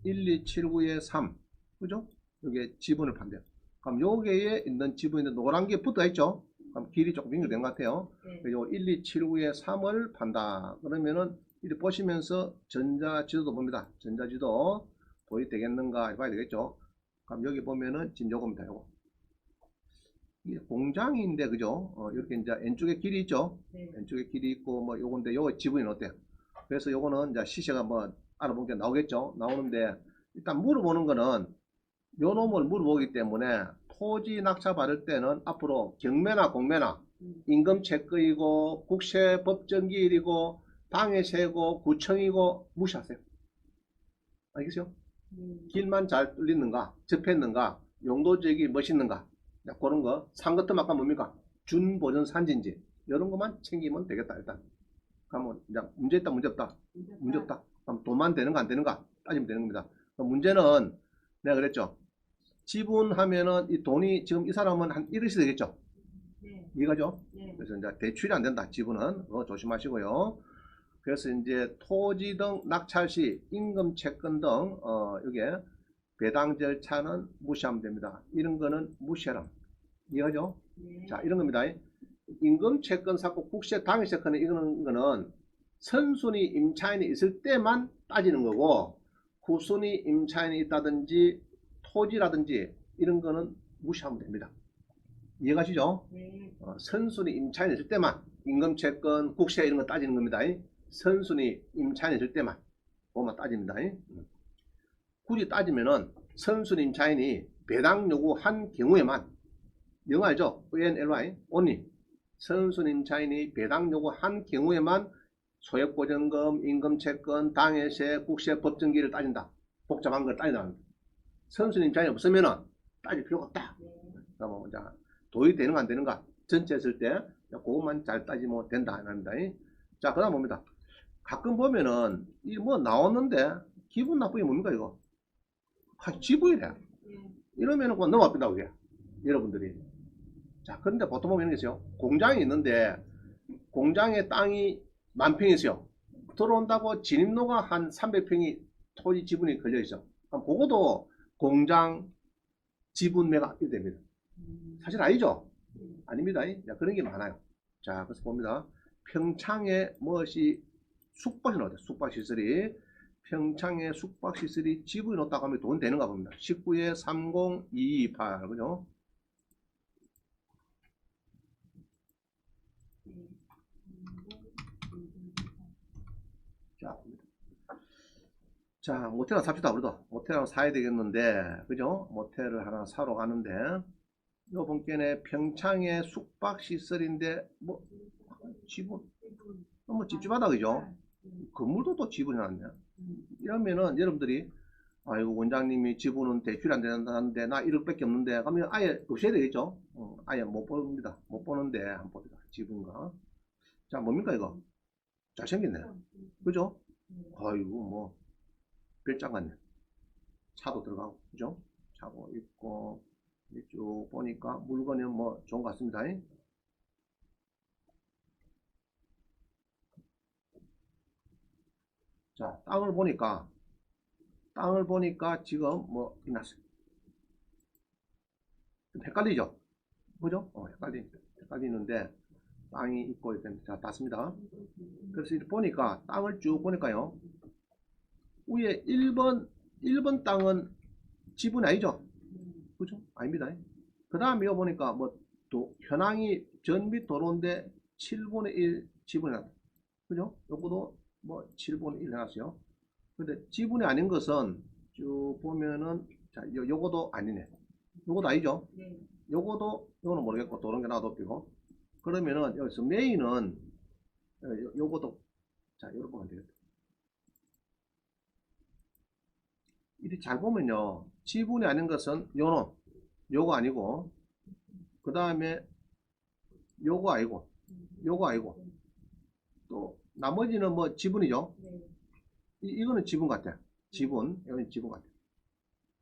1279에 3 그죠? 여기에 지분을 판대요. 그럼 여기에 있는 지분인데 노란 게 붙어 있죠? 그럼 길이 조금 연결된 것 같아요. 네. 요 1279에 3을 판다. 그러면은 이렇게 보시면서 전자지도도 봅니다. 전자지도 도입 되겠는가 해봐야 되겠죠. 그럼 여기 보면은 지금 요겁니다. 요거. 이게 공장인데 그죠? 이렇게 이제 왼쪽에 길이 있죠? 네. 왼쪽에 길이 있고 뭐 요건데 요거 지분이 어때요? 그래서 요거는 이제 시세가 뭐 알아보는 게 나오겠죠? 나오는데 일단 물어보는 거는 요 놈을 물어보기 때문에 토지 낙찰 받을 때는 앞으로 경매나 공매나 임금 채권이고 국세 법정기일이고 당해세고 구청이고 무시하세요. 알겠어요? 길만 잘 뚫리는가 접했는가 용도지역이 멋있는가 자, 그런 거 상거점 아까 뭡니까 준보전 산지인지 이런 것만 챙기면 되겠다 일단 그러면 이제 문제 있다 문제 없다 문제 없다 그럼 돈만 되는가 안 되는가 따지면 되는 겁니다. 문제는 내가 그랬죠. 지분하면은 이 돈이 지금 이 사람은 한 1억씩 되겠죠. 네. 이해가죠? 네. 그래서 이제 대출이 안 된다. 지분은 그거 조심하시고요. 그래서 이제 토지 등 낙찰 시 임금 채권 등 이게 배당 절차는 무시하면 됩니다. 이런 거는 무시해라. 이해하죠? 네. 자 이런 겁니다. 임금 채권 사고 국세 당해 채권은 이런 거는 선순위 임차인이 있을 때만 따지는 거고 후순위 임차인이 있다든지 토지라든지 이런 거는 무시하면 됩니다. 이해가시죠? 네. 선순위 임차인이 있을 때만 임금채권, 국세 이런 거 따지는 겁니다. 선순위 임차인이 있을 때만 그것만 따집니다. 굳이 따지면은 선순위 임차인이 배당 요구한 경우에만 영어 알죠? ONLY only 선순위 임차인이 배당 요구한 경우에만 소액보전금, 임금채권, 당해세, 국세, 법정기를 따진다. 복잡한 걸 따진다. 선순위 임차인이 없으면은 따질 필요가 없다. 그러면 자 도입 되는가 안 되는가 전체 했을 때 그것만 잘 따지면 된다 합니다. 자 그다음 봅니다. 가끔 보면은 이 뭐 나왔는데 기분 나쁘게 뭡니까 이거? 지부이래. 이러면은 그거 넘어갑니다 그게 여러분들이. 자 그런데 보통 보면 이런 게 있어요. 공장이 있는데 공장에 땅이 10,000평이 있어요. 들어온다고 진입로가 한 300평이 토지 지분이 걸려 있어. 그럼 그것도 공장 지분 매각 됩니다. 사실 아니죠? 아닙니다. 자, 그런 게 많아요. 자, 그래서 봅니다. 평창에 무엇이 숙박이 나왔다. 숙박시설이. 평창에 숙박시설이 지분이 넣었다고 하면 돈 되는가 봅니다. 19에 30228. 그죠? 자, 자, 모텔 하나 삽시다, 우리도. 모텔 하나 사야 되겠는데, 그죠? 모텔을 하나 사러 가는데, 요번 견에 평창의 숙박시설인데, 뭐, 지분, 뭐 찝찝하다, 그죠? 건물도 또 지분이 났네. 이러면은 여러분들이, 아이고, 원장님이 지분은 대출이 안 된다는데, 나 1억밖에 없는데, 그러면 아예 없애야 되겠죠? 아예 못 봅니다. 못 보는데, 한번 봅니다. 지분가. 자, 뭡니까, 이거? 잘생겼네. 그죠? 아이고, 뭐, 별장 같네. 차도 들어가고, 그죠? 차도 있고, 쭉 보니까 물건이 뭐 좋은 것 같습니다. 자, 땅을 보니까 지금 뭐, 이났어요. 헷갈리죠? 그죠? 헷갈리는데, 땅이 있고, 이렇게, 자, 닿습니다. 그래서 이렇게 보니까, 땅을 쭉 보니까요, 위에 1번 땅은 지분이 아니죠? 그죠? 아닙니다. 그 다음에 이거 보니까, 뭐, 현황이 전 및 도로인데 7분의 1 지분이 났다. 그죠? 요거도 뭐 7분의 1 해놨어요. 근데 지분이 아닌 것은 쭉 보면은, 자, 요거도 아니네. 요것도 아니죠? 요거는 모르겠고, 도는 게 놔뒀고. 그러면은, 여기서 메인은, 요것도, 자, 요렇게 보면 되겠다. 이렇게 잘 보면요. 지분이 아닌 것은 요거 아니고, 그 다음에 요거 아니고, 요거 아니고, 또, 나머지는 뭐 지분이죠? 이거는 지분 같아. 이거는 지분 같아.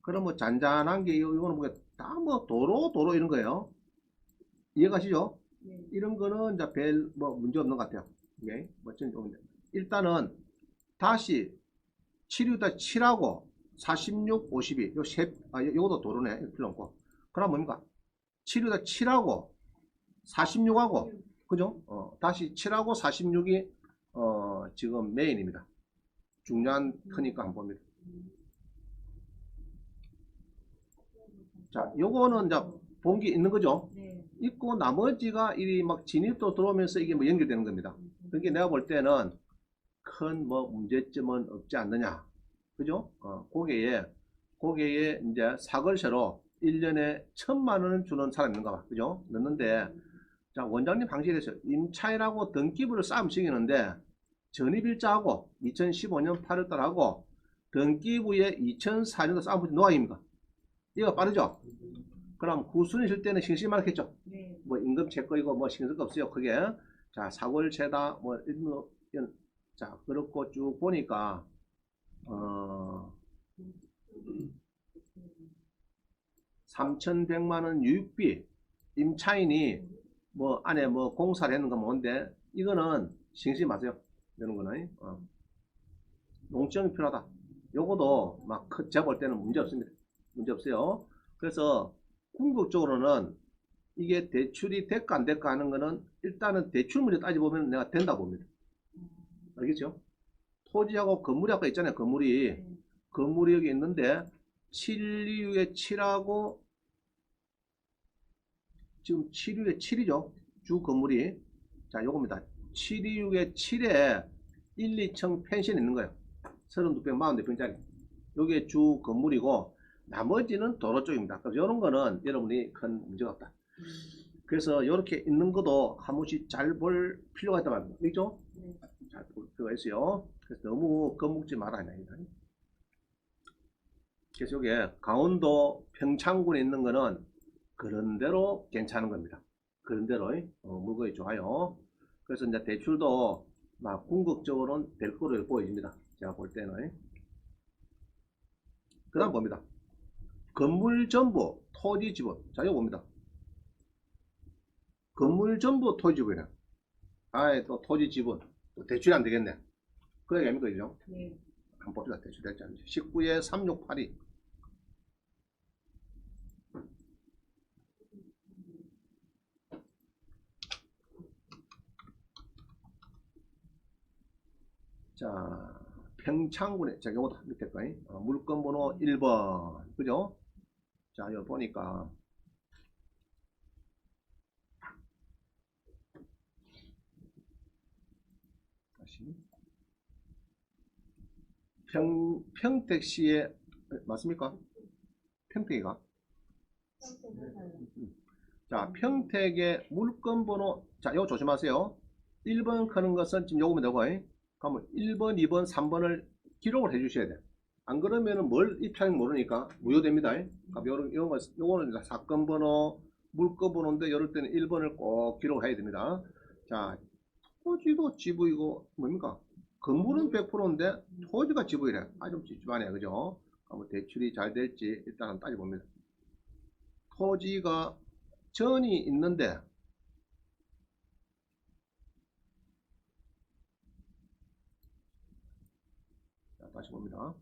그럼 뭐 잔잔한 게, 이거는 뭐, 다 뭐 도로 이런 거예요. 이해가시죠? 이런 거는 이제 별 뭐 문제 없는 것 같아요. 예, 멋진 좀 일단은 다시 7이다 7하고 46, 52, 요것도 도로네. 필요 없고. 그럼 뭡니까? 7이다 7하고 46하고, 그죠? 다시 7하고 46이, 지금 메인입니다. 중요한 크니까 한번 봅니다. 자, 요거는 이제 본 게 있는 거죠? 있고 나머지가 이 막 진입도 들어오면서 이게 뭐 연결되는 겁니다. 그게 내가 볼 때는 큰 뭐 문제점은 없지 않느냐. 그죠? 고개에 이제 사글세로 1년에 1,000만 원을 주는 사람이 있는가 봐. 그죠? 넣는데, 자, 원장님 방식에서 임차인하고 등기부를 싸움시키는데, 전입일자하고 2015년 8월달하고 등기부에 2004년도 싸움붙인 노아입니까? 이거 빠르죠? 그럼 구순이 있을 때는 신경 많겠죠? 뭐 임금 채권이고 뭐 신경 쓸 거 없어요. 그게. 자, 사골세다 뭐 이런, 자, 그렇고 쭉 보니까 3,100만 원 유익비, 임차인이 뭐 안에 뭐 공사를 했는가 뭔데, 이거는 신경 마세요. 이런 거는 농지형이 필요하다. 요거도 막 제가 볼 때는 문제 없습니다. 문제 없어요. 그래서 궁극적으로는 이게 대출이 될까 안 될까 하는 거는 일단은 대출 문제 따져보면 내가 된다 봅니다. 알겠죠? 토지하고 건물이 아까 있잖아요. 건물이 여기 있는데 7, 2에 7하고 지금 726에 7이죠. 주 건물이. 자, 요겁니다. 726에 7에 1, 2층 펜션이 있는 거예요. 32평, 44평짜리. 요게 주 건물이고, 나머지는 도로 쪽입니다. 그래서 이런 거는 여러분이 큰 문제가 없다. 그래서 이렇게 있는 것도 한 번씩 잘 볼 필요가 있단 말입니다. 있죠? 잘 볼 필요가 있어요. 그래서 너무 겁먹지 말아야 됩니다. 그래서 여기 강원도 평창군에 있는 거는 그런 대로 괜찮은 겁니다. 그런 대로 물건이 좋아요. 그래서 이제 대출도 막 궁극적으로는 될 거로 보여집니다. 제가 볼 때는. 그 다음 봅니다. 건물 전부 토지 지분. 자, 이거 봅니다. 건물 전부 토지 지분이야. 아예 또 토지 지분. 또 대출이 안 되겠네. 그 얘기 아닙니까, 그죠? 네. 한번 봅시다. 대출 될지 않는지. 19에 3682. 자, 평창군에, 자, 요것도 밑에 거, 물건 번호 1번. 그죠? 자, 여기 보니까, 다시. 평택시에, 맞습니까? 평택이가? 자, 평택의 물건 번호, 자, 이거 조심하세요. 1번 크는 것은 지금 요거면 되고, 그러면 1번, 2번, 3번을 기록을 해 주셔야 돼요. 안 그러면은 뭘 입찰인지 모르니까 무효됩니다. 그러니까 이런 거, 요거는 사건 번호, 물건 번호인데, 이럴 때는 1번을 꼭 기록을 해야 됩니다. 자, 토지도 지부이고, 뭡니까? 건물은 100%인데, 토지가 지부이래. 좀 찝찝하네, 그죠? 그러면 대출이 잘 될지 일단 한번 따져봅니다. 토지가 전이 있는데, 자, 다시 봅니다.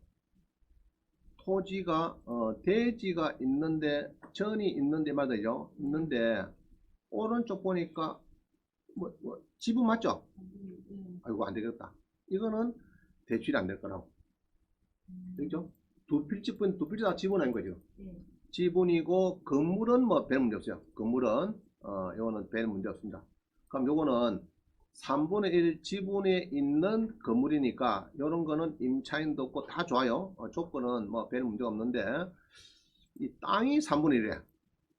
토지가 대지가 있는데 전이 있는데 말이죠. 있는데 오른쪽 보니까 지분 맞죠? 아이고 안 되겠다. 이거는 대출이 안 될 거라고. 그죠? 두 필지 다 지분 아닌 거죠. 지분이고 건물은 뭐 별 문제 없어요. 건물은 이거는 별 문제 없습니다. 그럼 요거는 3분의 1 지분에 있는 건물이니까 이런 거는 임차인도 없고 다 좋아요. 조건은 뭐 별 문제가 없는데 이 땅이 3분의 1이래.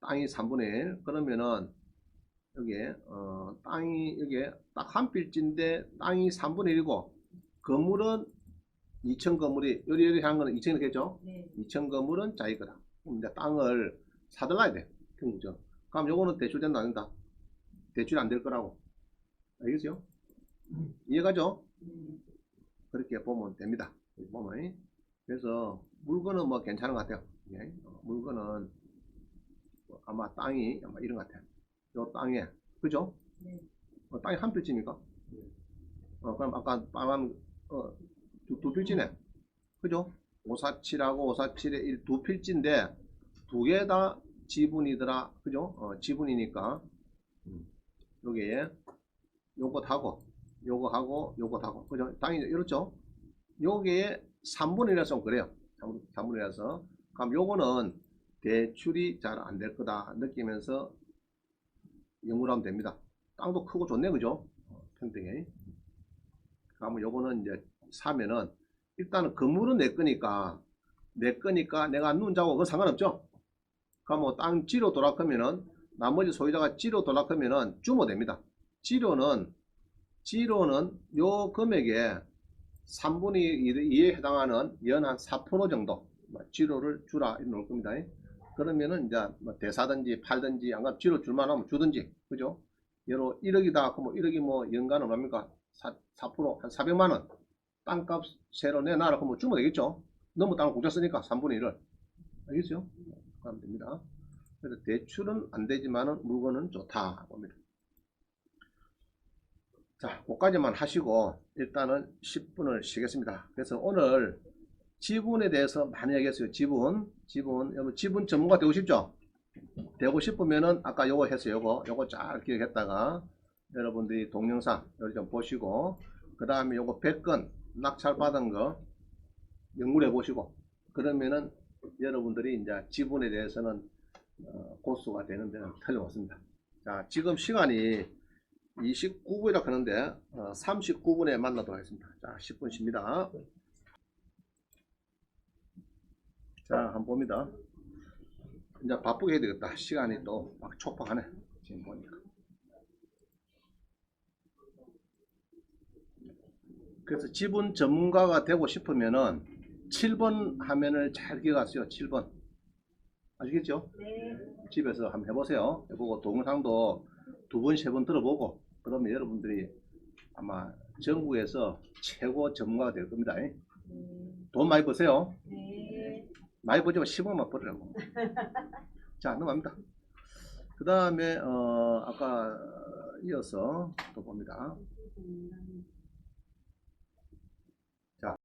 땅이 3분의 1 그러면은 여기에 땅이 여기에 딱 한 필지인데 땅이 3분의 1이고 건물은 2층 건물이 요리 한 거는 2층이겠죠? 네. 2층 건물은 자기 거다. 그럼 이제 땅을 사들라야 돼. 그죠? 그럼 요거는 대출된다 안 된다? 대출이 안 될 거라고. 알겠어요? 이해가죠? 그렇게 보면 됩니다. 보면. 그래서 물건은 뭐 괜찮은 것 같아요. 예? 물건은 아마 땅이 아마 이런 것 같아요. 요 땅에 그죠? 네. 땅이 한 필지입니까? 그럼 아까 말한 두 필지네. 그죠? 547하고 547의 두 필지인데 두 개 다 지분이더라. 그죠? 지분이니까 여기에 요것하고 요거하고 요것하고 그죠? 땅이 이렇죠? 요게 3분의 1이라서 그래요. 3분의 1이라서 그럼 요거는 대출이 잘 안 될 거다 느끼면서 영구로 하면 됩니다. 땅도 크고 좋네 그죠? 평택에. 그러면 요거는 이제 사면은 일단은 건물은 내 거니까 내가 눈 자고 그건 상관없죠. 그럼 뭐 땅 지로 돌아가면은 나머지 소유자가 지로 돌아가면은 주모 됩니다. 지로는 요 금액에 3분의 2에 해당하는 연 한 4% 정도 지로를 주라 이렇게 놓을 겁니다. 그러면은 이제 뭐 대사든지 팔든지 안 가면 지로 줄만 하면 주든지 그죠? 예로 1억이다 그러면 1억이 뭐 연간은 뭡니까? 4%, 한 400만원 땅값 새로 내놔라 그러면 주면 되겠죠? 너무 땅을 공짜 쓰니까 3분의 1을 알겠죠? 그러면 됩니다. 그래서 대출은 안 되지만은 물건은 좋다 봅니다. 자, 그까지만 하시고 일단은 10분을 쉬겠습니다. 그래서 오늘 지분에 대해서 많이 얘기했어요. 여러분 지분 전문가 되고 싶죠? 되고 싶으면은 아까 요거 했어요. 요거 잘 기억했다가 여러분들이 동영상 여기 좀 보시고 그 다음에 요거 100건 낙찰 받은 거 연구해 보시고 그러면은 여러분들이 이제 지분에 대해서는 고수가 되는 데는 틀림없습니다. 자, 지금 시간이 29분이라 하는데 39분에 만나도록 하겠습니다. 자, 10분 쉽니다. 자, 한번 봅니다. 이제 바쁘게 해야 되겠다. 시간이 또 막 촉박하네. 지금 보니까. 그래서 지분 전문가가 되고 싶으면은 7번 화면을 잘 기억하세요. 7번. 아시겠죠? 네. 집에서 한번 해보세요. 해보고 동영상도 2번, 3번 들어보고 그러면 여러분들이 아마 전국에서 최고 전문가가 될 겁니다. 돈 많이 버세요. 네. 많이 버지만 10원만 벌으라고. 자, 넘어갑니다. 그 다음에 아까 이어서 또 봅니다. 자.